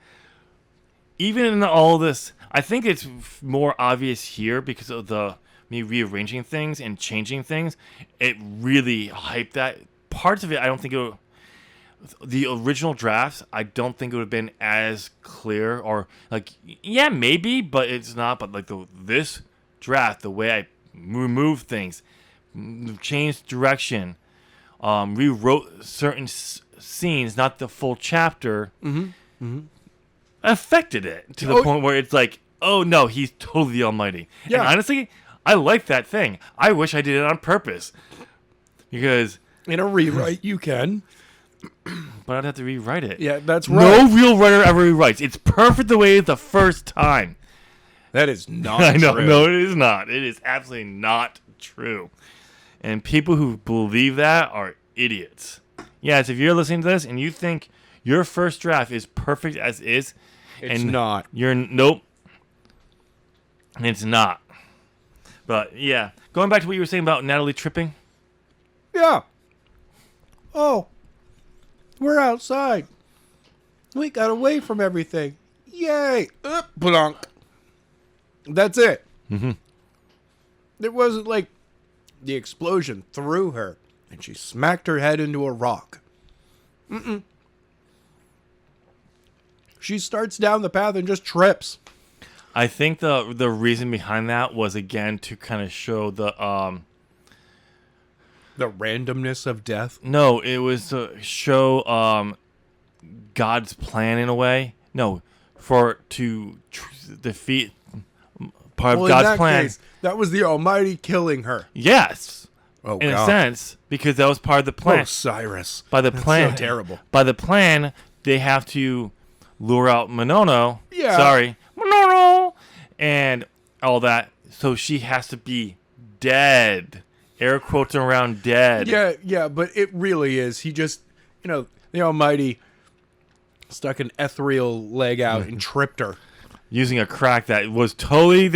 Speaker 1: Even in all this, I think it's more obvious here because of me rearranging things and changing things. It really hyped that. Parts of it, I don't think the original drafts, I don't think it would have been as clear, or, like, yeah, maybe, but it's not. But, like, this draft, the way I removed things, changed direction, rewrote certain scenes, not the full chapter, affected it to the point where it's like, oh no, he's totally the Almighty. Yeah. And honestly, I like that thing. I wish I did it on purpose, because
Speaker 2: in a rewrite you can,
Speaker 1: but I'd have to rewrite it.
Speaker 2: Yeah, that's right.
Speaker 1: No real writer ever rewrites. It's perfect the way it's the first time.
Speaker 2: That is not
Speaker 1: I know,
Speaker 2: true.
Speaker 1: no, it is not. It is absolutely not true. And people who believe that are idiots. Yes, if you're listening to this and you think your first draft is perfect as is,
Speaker 2: it's not.
Speaker 1: Nope. It's not. But yeah, going back to what you were saying about Natalie tripping.
Speaker 2: Yeah. Oh, we're outside. We got away from everything. Yay! Blanc. That's it.
Speaker 1: Mm-hmm.
Speaker 2: It wasn't like the explosion threw her and she smacked her head into a rock. She starts down the path and just trips.
Speaker 1: I think the reason behind that was again to kind of show the
Speaker 2: randomness of death.
Speaker 1: no, it was to show God's plan in a way. No, to defeat part
Speaker 2: Well,
Speaker 1: of
Speaker 2: in
Speaker 1: God's
Speaker 2: that
Speaker 1: plan.
Speaker 2: case, that was the Almighty killing her.
Speaker 1: Yes,
Speaker 2: Oh,
Speaker 1: in
Speaker 2: God.
Speaker 1: a sense, because that was part of the plan.
Speaker 2: Oh, Cyrus.
Speaker 1: By the
Speaker 2: That's
Speaker 1: plan,
Speaker 2: so terrible.
Speaker 1: By the plan, they have to lure out Monono.
Speaker 2: Yeah.
Speaker 1: Sorry, Monono, and all that. So she has to be dead. Air quotes around dead.
Speaker 2: Yeah, but it really is. He just, the Almighty stuck an ethereal leg out and tripped her.
Speaker 1: Using a crack that was totally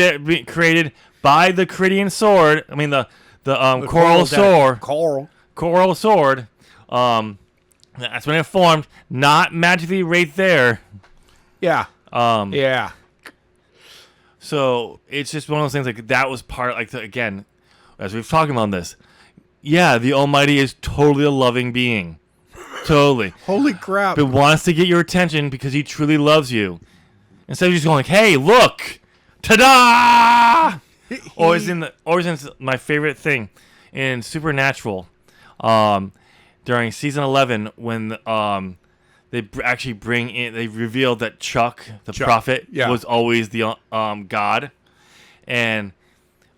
Speaker 1: created by the Caridian sword. I mean the coral sword. Coral sword. That's when it formed. Not magically right there.
Speaker 2: Yeah. Yeah.
Speaker 1: So it's just one of those things like that was part again, as we've talked about this. Yeah, the Almighty is totally a loving being. Totally.
Speaker 2: Holy crap.
Speaker 1: But wants to get your attention because he truly loves you. Instead of just going like, hey, look! Ta-da! Or is in my favorite thing in Supernatural, during season 11 when they actually they revealed that Chuck, the prophet, was always the God, and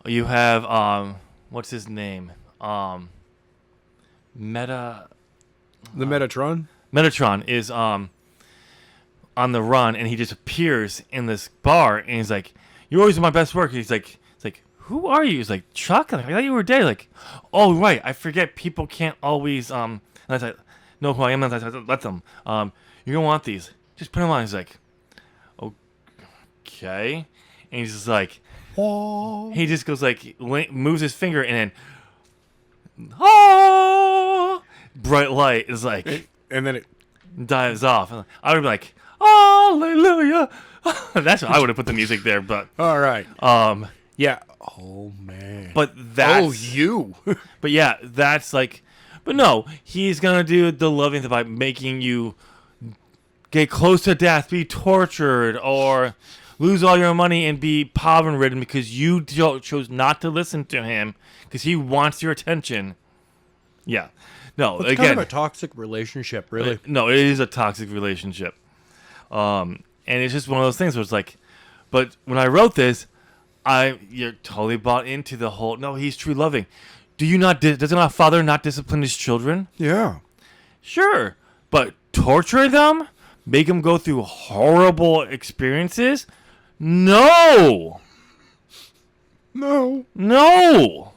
Speaker 1: you have what's his name,
Speaker 2: The Metatron?
Speaker 1: Metatron is on the run, and he just appears in this bar, and he's like, "You're always my best work." He's like, "Who are you?" He's like, "Chuck." I thought you were dead. Like, "Oh right, I forget. People can't always And I was like, "Know who I am." And I was like, "Let them. You're gonna want these. Just put them on." He's like, "Okay," and he's just like,
Speaker 2: Oh.
Speaker 1: he just goes like, moves his finger, and then, oh, bright light is like,
Speaker 2: And then it...
Speaker 1: dives off. I would be like, hallelujah. That's what I would have put the music there, but
Speaker 2: All right. Yeah. Oh, man.
Speaker 1: but that's
Speaker 2: Oh, you.
Speaker 1: but yeah, that's like, but no, he's gonna do the loving thing by making you get close to death, be tortured, or lose all your money and be poverty ridden because you chose not to listen to him because he wants your attention. Yeah. No,
Speaker 2: It's
Speaker 1: again,
Speaker 2: kind of a toxic relationship, really.
Speaker 1: no, it is a toxic relationship. And it's just one of those things where it's like, but when I wrote this, you're totally bought into the whole, no, he's true loving. Doesn't our father not discipline his children?
Speaker 2: Yeah.
Speaker 1: Sure. But torture them? Make them go through horrible experiences? No. No.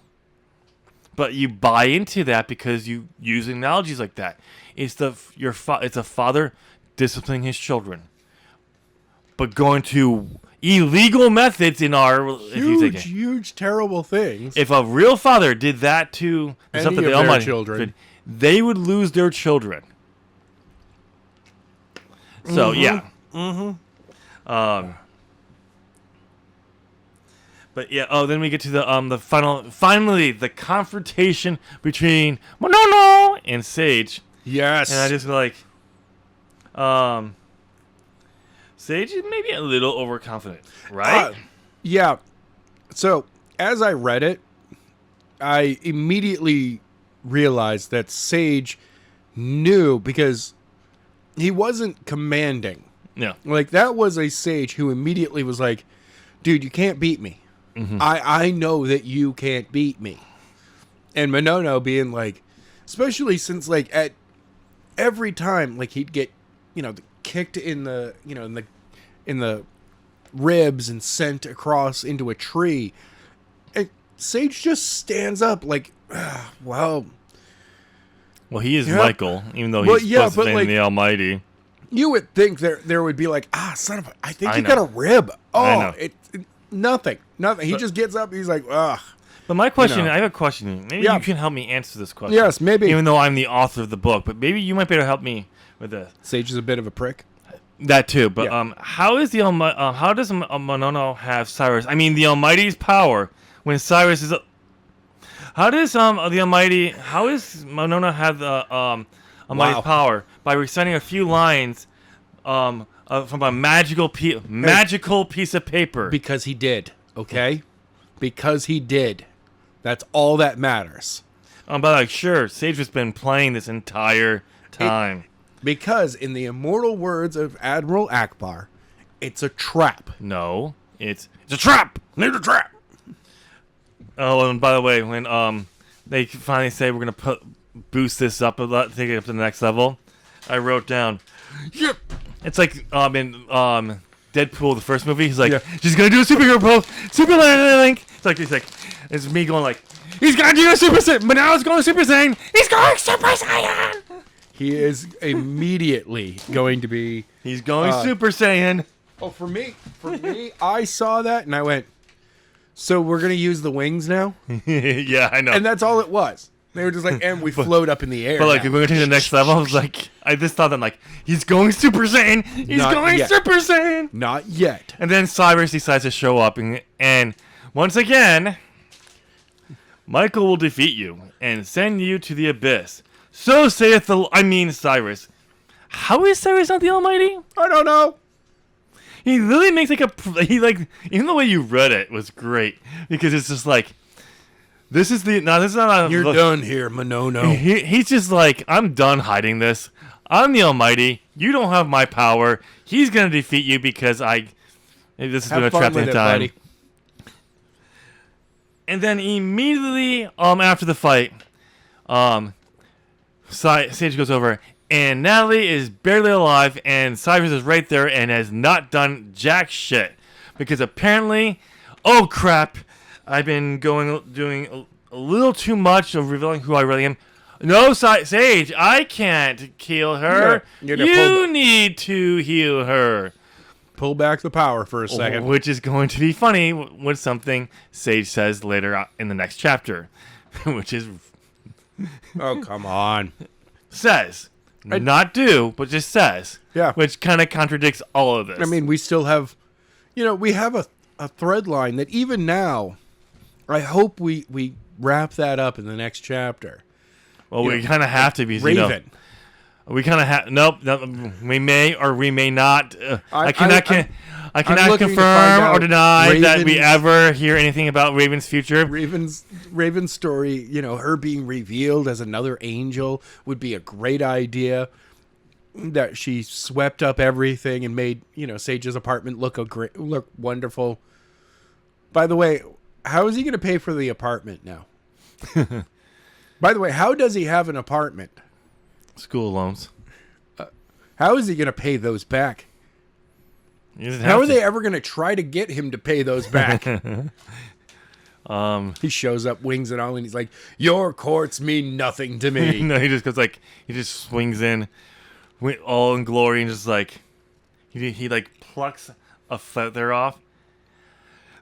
Speaker 1: But you buy into that because you use analogies like that. It's it's a father disciplining his children, but going to illegal methods in our
Speaker 2: Huge, terrible things.
Speaker 1: If a real father did that to
Speaker 2: Any
Speaker 1: something
Speaker 2: of
Speaker 1: the
Speaker 2: their
Speaker 1: Almighty
Speaker 2: children.
Speaker 1: they would lose their children. So yeah. But yeah, then we get to the finally the confrontation between Monono and Sage.
Speaker 2: Yes.
Speaker 1: And I just like Sage is maybe a little overconfident, right?
Speaker 2: Yeah. So, as I read it, I immediately realized that Sage knew because he wasn't commanding.
Speaker 1: Yeah.
Speaker 2: Like, that was a Sage who immediately was like, dude, you can't beat me.
Speaker 1: Mm-hmm.
Speaker 2: I know that you can't beat me. And Monono being like, especially since like at every time like he'd get, kicked in the, in the ribs and sent across into a tree. And Sage just stands up like, well,
Speaker 1: he is
Speaker 2: yeah.
Speaker 1: Michael, even though
Speaker 2: Well,
Speaker 1: he's
Speaker 2: yeah,
Speaker 1: supposed to
Speaker 2: but,
Speaker 1: name
Speaker 2: like,
Speaker 1: the Almighty.
Speaker 2: you would think there would be like, son of a, I think
Speaker 1: I
Speaker 2: you
Speaker 1: know.
Speaker 2: got a rib.
Speaker 1: I
Speaker 2: Oh,
Speaker 1: know.
Speaker 2: Nothing. He just gets up. He's like, ugh.
Speaker 1: But my question, I have a question. Maybe
Speaker 2: Yeah.
Speaker 1: you can help me answer this question.
Speaker 2: Yes, maybe.
Speaker 1: Even though I'm the author of the book, but maybe you might be able to help me with this.
Speaker 2: Sage is a bit of a prick.
Speaker 1: That too, but
Speaker 2: Yeah.
Speaker 1: how does Monono have Cyrus? I mean, the Almighty's power when Cyrus is. How does the Almighty? How does Monono have the Almighty's
Speaker 2: Wow.
Speaker 1: power by reciting a few lines from a magical piece of paper.
Speaker 2: Because he did, okay? Because he did. That's all that matters.
Speaker 1: But like, sure, Sage has been playing this entire time.
Speaker 2: Because in the immortal words of Admiral Akbar, it's a trap.
Speaker 1: No, it's a trap.
Speaker 2: Need a trap.
Speaker 1: Oh, and by the way, when they finally say we're gonna boost this up a lot, take it up to the next level, I wrote down, yep. It's like in Deadpool, the first movie. He's like, she's gonna do a superhero pose, Super Link. It's me going like, he's gonna do a Super Saiyan, but now it's going Super Saiyan. He's going Super Saiyan.
Speaker 2: He is immediately going to be.
Speaker 1: He's going Super Saiyan.
Speaker 2: Oh, for me, I saw that and I went, so we're gonna use the wings now?
Speaker 1: Yeah, I know.
Speaker 2: And that's all it was. They were just like, and we float up in the air.
Speaker 1: But like, if we're gonna take the next level, I was like, I just thought that like, he's going Super Saiyan. He's going Super Saiyan.
Speaker 2: Not yet.
Speaker 1: And then Cyrus decides to show up, and once again, Michael will defeat you and send you to the abyss. So saith Cyrus. How is Cyrus not the Almighty?
Speaker 2: I don't know.
Speaker 1: He literally makes even the way you read it was great, because it's just like, this is not
Speaker 2: You're done here, Monono.
Speaker 1: He's just like, I'm done hiding this. I'm the Almighty. You don't have my power. He's gonna defeat you because this has been a trap in time. Buddy. And then immediately after the fight, Sage goes over, and Natalie is barely alive, and Cyrus is right there and has not done jack shit, because apparently, oh crap, I've been doing a little too much of revealing who I really am. No, Sage, I can't kill her. You need to heal her.
Speaker 2: Pull back the power for a second.
Speaker 1: Which is going to be funny with something Sage says later in the next chapter. Which is...
Speaker 2: Oh, come on.
Speaker 1: Says. Not do, but just says.
Speaker 2: Yeah.
Speaker 1: Which kind of contradicts all of this.
Speaker 2: I mean, we still have... we have a thread line that even now, I hope we wrap that up in the next chapter.
Speaker 1: Well, we kind of have to, because
Speaker 2: Raven.
Speaker 1: We kind of have... Nope. We may or we may not. I cannot confirm or deny that we ever hear anything about Raven's future.
Speaker 2: Raven's story, her being revealed as another angel would be a great idea. That she swept up everything and made, Sage's apartment look wonderful. By the way, how is he going to pay for the apartment now? By the way, how does he have an apartment?
Speaker 1: School loans.
Speaker 2: How is he going to pay those back? How are they ever going to try to get him to pay those back? He shows up, wings and all, and he's like, your courts mean nothing to me.
Speaker 1: No, he just goes like, he just swings in, all in glory, and just like, he like plucks a feather off.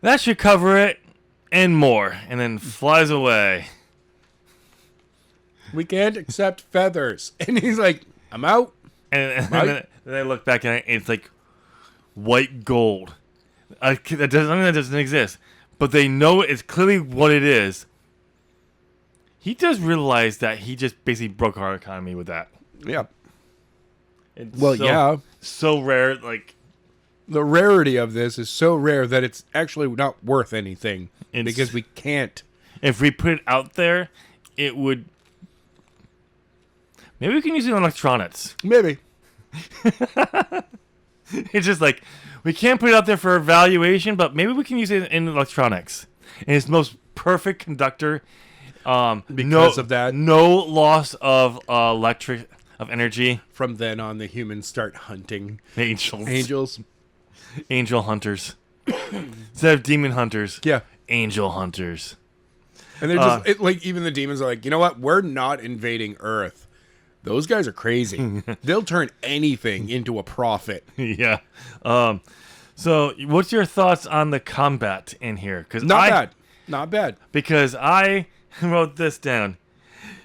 Speaker 1: That should cover it, and more, and then flies away.
Speaker 2: We can't accept feathers. And he's like, I'm out.
Speaker 1: And then I look back and it's like white gold. That doesn't exist. But they know it's clearly what it is. He does realize that he just basically broke our economy with that.
Speaker 2: Yeah.
Speaker 1: Yeah. So rare, like...
Speaker 2: The rarity of this is so rare that it's actually not worth anything. Because we can't.
Speaker 1: If we put it out there, it would... Maybe we can use it on electronics.
Speaker 2: Maybe.
Speaker 1: It's just like, we can't put it out there for evaluation, but maybe we can use it in electronics. And it's the most perfect conductor.
Speaker 2: Because of that.
Speaker 1: No loss of energy.
Speaker 2: From then on, the humans start hunting
Speaker 1: angels. Angel hunters. Instead of demon hunters.
Speaker 2: Yeah.
Speaker 1: Angel hunters.
Speaker 2: And they're just, even the demons are like, you know what? We're not invading Earth. Those guys are crazy. They'll turn anything into a profit.
Speaker 1: Yeah. So, what's your thoughts on the combat in here?
Speaker 2: Not bad.
Speaker 1: Because I wrote this down.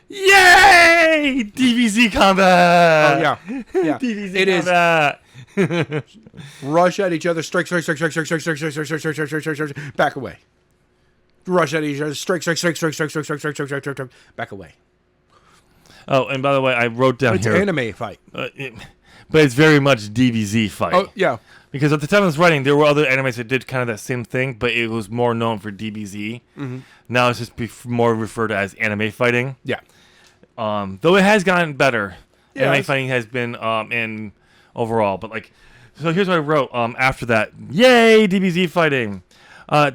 Speaker 1: Yay! DBZ combat!
Speaker 2: Oh, yeah.
Speaker 1: DBZ combat.
Speaker 2: Rush at each other. Strike. Back away. Rush at each other. Strike. Back away.
Speaker 1: Oh, and by the way, I wrote down
Speaker 2: it's
Speaker 1: here.
Speaker 2: It's an anime fight.
Speaker 1: but it's very much DBZ fighting.
Speaker 2: Oh yeah.
Speaker 1: Because at the time I was writing, there were other animes that did kind of that same thing, but it was more known for DBZ.
Speaker 2: Mm-hmm.
Speaker 1: Now it's just more referred to as anime fighting.
Speaker 2: Yeah.
Speaker 1: Though it has gotten better.
Speaker 2: Yeah,
Speaker 1: Anime fighting has been in overall, but like, so here's what I wrote after that. Yay, DBZ fighting.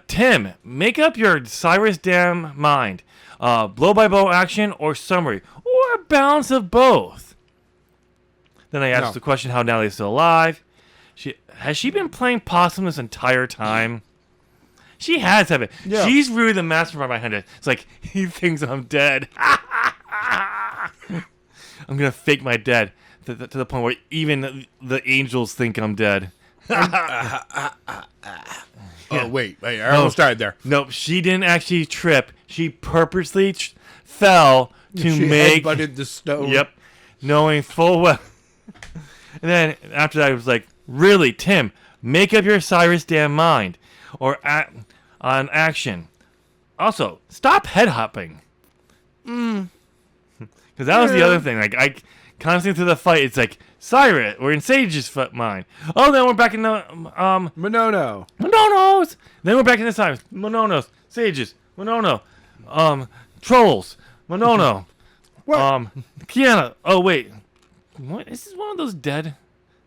Speaker 1: Tim, make up your Cyrus damn mind. Blow by blow action or summary, or a balance of both. Then I asked the question, how Natalie's still alive. Has she been playing possum this entire time? She has, haven't.
Speaker 2: Yeah.
Speaker 1: She's really the mastermind behind it. It's like, he thinks I'm dead. I'm going to fake my dead to the point where even the angels think I'm dead.
Speaker 2: Oh, wait. I almost died there.
Speaker 1: Nope, she didn't actually trip. She purposely fell to
Speaker 2: She
Speaker 1: make...
Speaker 2: headbutted the stone.
Speaker 1: Yep. Knowing full well. And then after that, I was like, really, Tim, make up your Cyrus damn mind. Or on action. Also, stop head hopping. Because that was the other thing. Like, I constantly through the fight, it's like, Cyrus, we're in Sage's mind. Oh, then we're back in the,
Speaker 2: Monono.
Speaker 1: Mononos. Then we're back in the Cyrus. Mononos. Sages. Monono. Trolls. Monono.
Speaker 2: What?
Speaker 1: Kiana. Oh, wait. What? Is this one of those dead?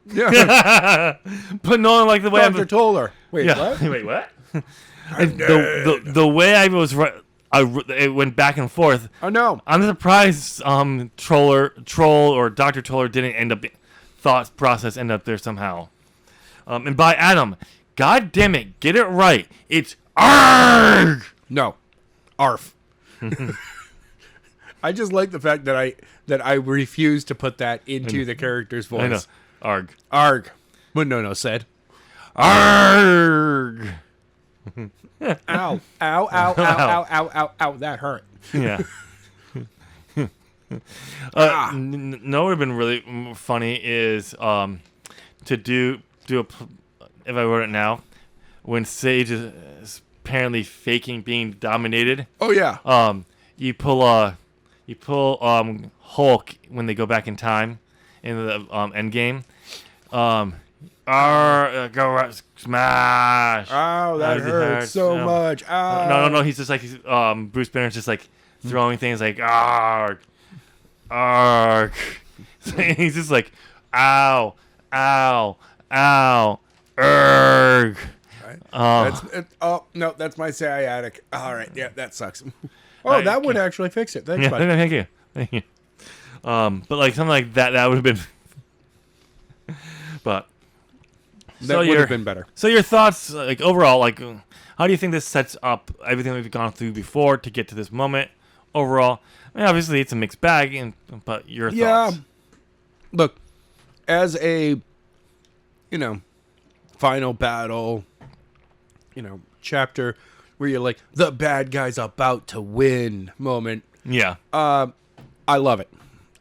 Speaker 2: Yeah.
Speaker 1: But no, like the way
Speaker 2: Dr. Toller. Wait,
Speaker 1: yeah.
Speaker 2: what?
Speaker 1: Wait, what? And the way I was, it went back and forth.
Speaker 2: Oh, no.
Speaker 1: I'm surprised Troll or Dr. Toller didn't end up, thought process end up there somehow. And by Adam, God damn it, get it right. It's ARG!
Speaker 2: No. ARF. I just like the fact that I refuse to put that into the character's voice.
Speaker 1: I know. ARG.
Speaker 2: ARG. Monono said.
Speaker 1: ARG!
Speaker 2: Ow. Ow, ow, ow, ow, ow, ow, ow. That hurt.
Speaker 1: Yeah. No, it would have been really funny is to do if I wrote it now, when Sage is apparently faking being dominated.
Speaker 2: Oh, yeah.
Speaker 1: You pull Hulk when they go back in time in the end game. Go smash!
Speaker 2: Oh, that hurts so much. Oh.
Speaker 1: No. He's just like Bruce Banner's just like throwing things like arg. He's just like ow, ow, ow, erg.
Speaker 2: Oh no, that's my sciatic. All right, yeah, that sucks. Oh, that would actually fix it. Thanks,
Speaker 1: Yeah,
Speaker 2: buddy.
Speaker 1: thank you. But like something like that would have been. But
Speaker 2: That would have been better.
Speaker 1: So your thoughts, like overall, like how do you think this sets up everything we've gone through before to get to this moment? Overall, I mean, obviously it's a mixed bag, but your thoughts.
Speaker 2: Look, as a final battle, chapter where you're like the bad guy's about to win moment.
Speaker 1: Yeah.
Speaker 2: I love it.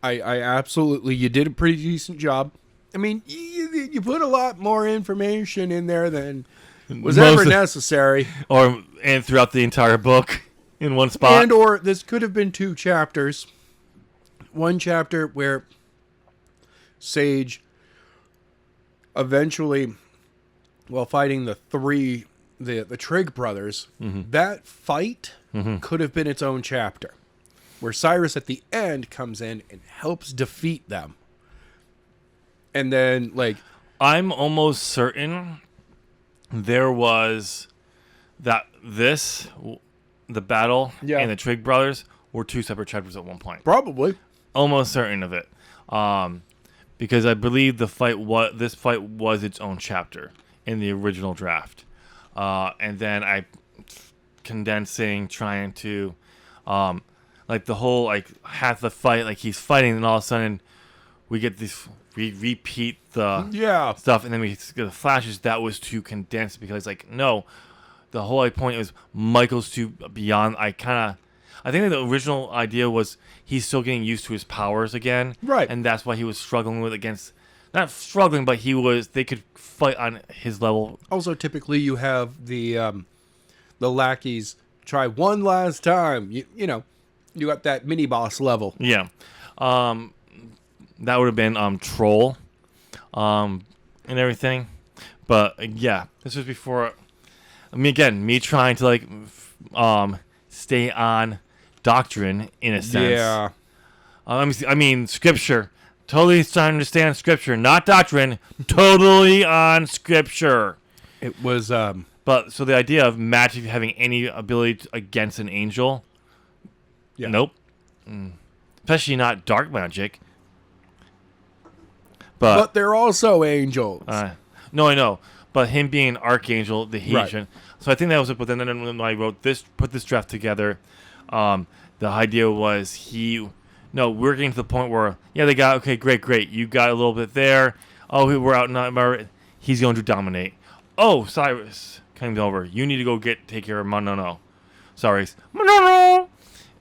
Speaker 2: I absolutely. You did a pretty decent job. I mean, you put a lot more information in there than was ever necessary.
Speaker 1: And throughout the entire book in one spot.
Speaker 2: Or this could have been 2 chapters. One chapter where Sage eventually, while fighting the Trig brothers, that fight could have been its own chapter. Where Cyrus at the end comes in and helps defeat them. And then, like,
Speaker 1: I'm almost certain there was the battle and the Trig brothers were 2 separate chapters at one point.
Speaker 2: Probably.
Speaker 1: Almost certain of it. Because I believe this fight was its own chapter in the original draft. And then I condensing, trying to, like the whole, like half the fight, like he's fighting and all of a sudden we get this, we repeat the stuff, and then we get the flashes. That was too condensed because, like, no, the whole point was Michael's too beyond. I think the original idea was he's still getting used to his powers again,
Speaker 2: right?
Speaker 1: And that's why he was struggling not struggling, but they could fight on his level.
Speaker 2: Also, typically you have the lackeys try one last time. You got that mini boss level.
Speaker 1: Yeah. That would have been Troll. and everything. But yeah, this was before. I mean, again, me trying to like stay on doctrine in a sense.
Speaker 2: Yeah.
Speaker 1: I mean, scripture. Totally trying to understand scripture, not doctrine. Totally on scripture.
Speaker 2: It was
Speaker 1: But so the idea of magic having any ability against an angel,
Speaker 2: yeah.
Speaker 1: nope. Especially not dark magic. But
Speaker 2: they're also angels.
Speaker 1: no, I know. But him being an archangel, the Haitian. So I think that was it. But then when I put this draft together, the idea was we're getting to the point where, they got, okay, great. You got a little bit there. Oh, we're out. He's going to dominate. Oh, Cyrus coming over. You need to go take care of no. Cyrus, no.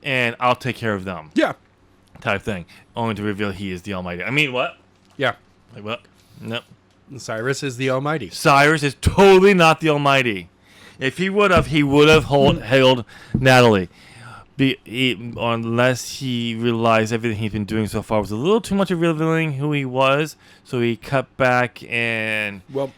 Speaker 1: And I'll take care of them.
Speaker 2: Yeah.
Speaker 1: Type thing. Only to reveal he is the Almighty. I mean, what?
Speaker 2: Yeah.
Speaker 1: Like, what? Nope.
Speaker 2: Cyrus is the Almighty.
Speaker 1: Cyrus is totally not the Almighty. If he would have hailed Natalie. Unless he realized everything he's been doing so far was a little too much of revealing who he was, so he cut back and...
Speaker 2: Well,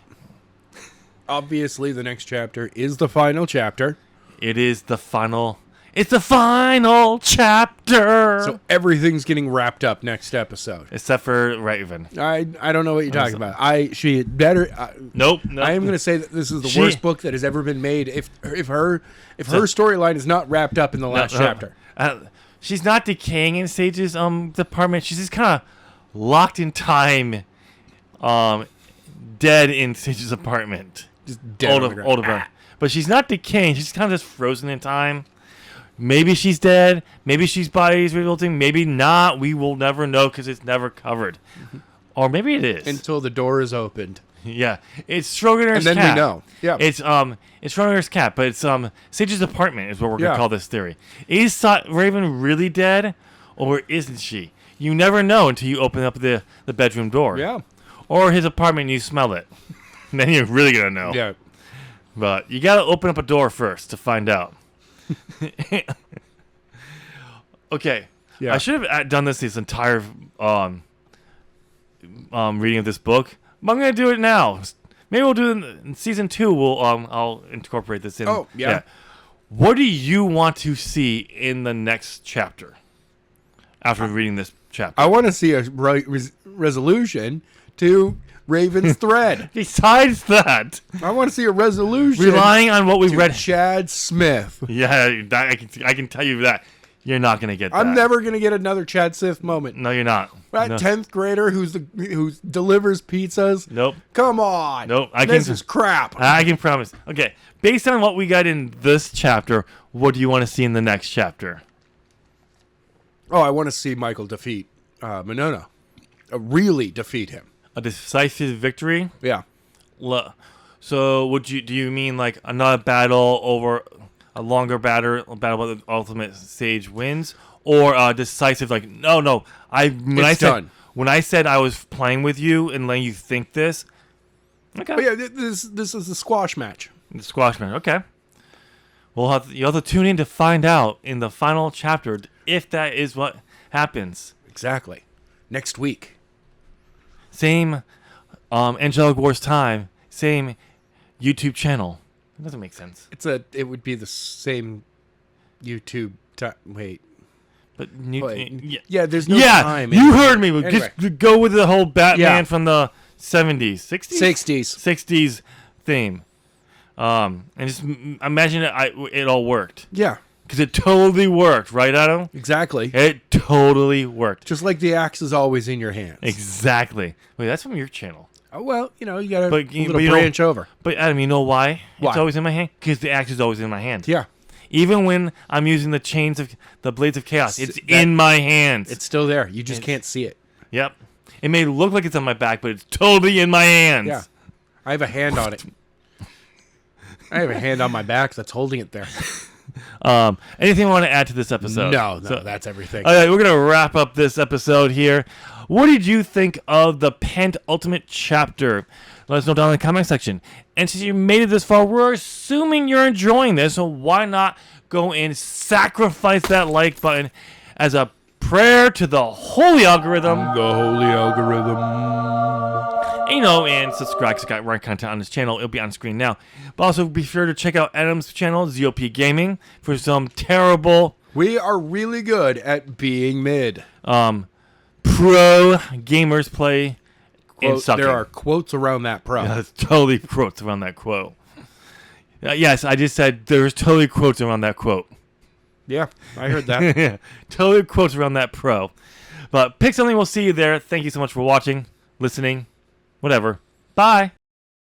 Speaker 2: obviously the next chapter is the final chapter.
Speaker 1: It is the final... It's the final chapter!
Speaker 2: So everything's getting wrapped up next episode.
Speaker 1: Except for Raven.
Speaker 2: I don't know what you're talking about. She better...
Speaker 1: Nope.
Speaker 2: I am going to say that this is the worst book that has ever been made. If her storyline is not wrapped up in the last chapter.
Speaker 1: She's not decaying in Sage's department. She's just kind of locked in time, dead in Sage's apartment.
Speaker 2: Just dead.
Speaker 1: Older. But she's not decaying. She's kind of just frozen in time. Maybe she's dead. Maybe she's body's revolting. Maybe not. We will never know because it's never covered. Or maybe it is.
Speaker 2: Until the door is opened.
Speaker 1: Yeah. It's Schrodinger's cat.
Speaker 2: And then we know. Yeah.
Speaker 1: It's Schrodinger's cat, but it's Sage's apartment is what we're gonna call this theory. Is Raven really dead, or isn't she? You never know until you open up the bedroom door.
Speaker 2: Yeah.
Speaker 1: Or his apartment and you smell it. And then you're really gonna know.
Speaker 2: Yeah.
Speaker 1: But you gotta open up a door first to find out. Okay.
Speaker 2: Yeah.
Speaker 1: I should have done this entire reading of this book. But I'm gonna do it now. Maybe we'll do it in season 2. I'll incorporate this in.
Speaker 2: Oh, yeah.
Speaker 1: What do you want to see in the next chapter? After reading this chapter,
Speaker 2: I want to see a resolution to Raven's thread.
Speaker 1: Besides that,
Speaker 2: I want to see a resolution
Speaker 1: relying on what we read.
Speaker 2: Chad Smith.
Speaker 1: Yeah, I can tell you that you're not gonna get that.
Speaker 2: I'm never gonna get another Chad Smith moment.
Speaker 1: No, you're not.
Speaker 2: That 10th grader who delivers pizzas.
Speaker 1: Nope.
Speaker 2: Come on.
Speaker 1: Nope.
Speaker 2: This is crap.
Speaker 1: I can promise. Okay, based on what we got in this chapter, what do you want to see in the next chapter?
Speaker 2: Oh, I want to see Michael defeat Monona. Really defeat him.
Speaker 1: A decisive victory?
Speaker 2: Yeah.
Speaker 1: So do you mean like another battle over a longer battle where the ultimate sage wins, or decisive like no? When I said I was playing with you and letting you think this. Okay.
Speaker 2: Oh yeah, this is the squash match.
Speaker 1: The squash match. Okay. You'll have to tune in to find out in the final chapter if that is what happens.
Speaker 2: Exactly. Next week.
Speaker 1: Same Angelic Wars time, same YouTube channel. It doesn't make sense.
Speaker 2: It would be the same YouTube time. Wait.
Speaker 1: But
Speaker 2: yeah, there's no time.
Speaker 1: You heard me.
Speaker 2: Anyway.
Speaker 1: Just go with the whole Batman from the 70s, 60s? 60s theme. And just imagine it all worked.
Speaker 2: Yeah.
Speaker 1: Because it totally worked, right, Adam?
Speaker 2: Exactly.
Speaker 1: It totally worked.
Speaker 2: Just like the axe is always in your hands.
Speaker 1: Exactly. Wait, that's from your channel.
Speaker 2: Oh, well, you got to branch over.
Speaker 1: But Adam, you know why?
Speaker 2: Why?
Speaker 1: It's always in my hand? Because the axe is always in my hand.
Speaker 2: Yeah.
Speaker 1: Even when I'm using the blades of chaos, it's in my hands.
Speaker 2: It's still there. You just can't see it.
Speaker 1: Yep. It may look like it's on my back, but it's totally in my hands.
Speaker 2: Yeah. I have a hand on it. I have a hand on my back that's holding it there.
Speaker 1: Anything you want to add to this episode?
Speaker 2: No, that's everything.
Speaker 1: All right, we're going to wrap up this episode here. What did you think of the penultimate chapter? Let us know down in the comment section. And since you made it this far, we're assuming you're enjoying this, so why not go and sacrifice that like button as a prayer to the holy algorithm.
Speaker 2: The holy algorithm.
Speaker 1: And subscribe because I got right content on this channel. It'll be on screen now. But also be sure to check out Adam's channel, ZOP Gaming, for some terrible
Speaker 2: We are really good at being mid.
Speaker 1: pro gamers play and sucking.
Speaker 2: There are quotes around that pro.
Speaker 1: Yeah, there's totally quotes around that quote. Yes, I just said there's totally quotes around that quote.
Speaker 2: Yeah, I heard that.
Speaker 1: Yeah, totally quotes around that pro. But pick something. We'll see you there. Thank you so much for watching, listening, whatever. Bye.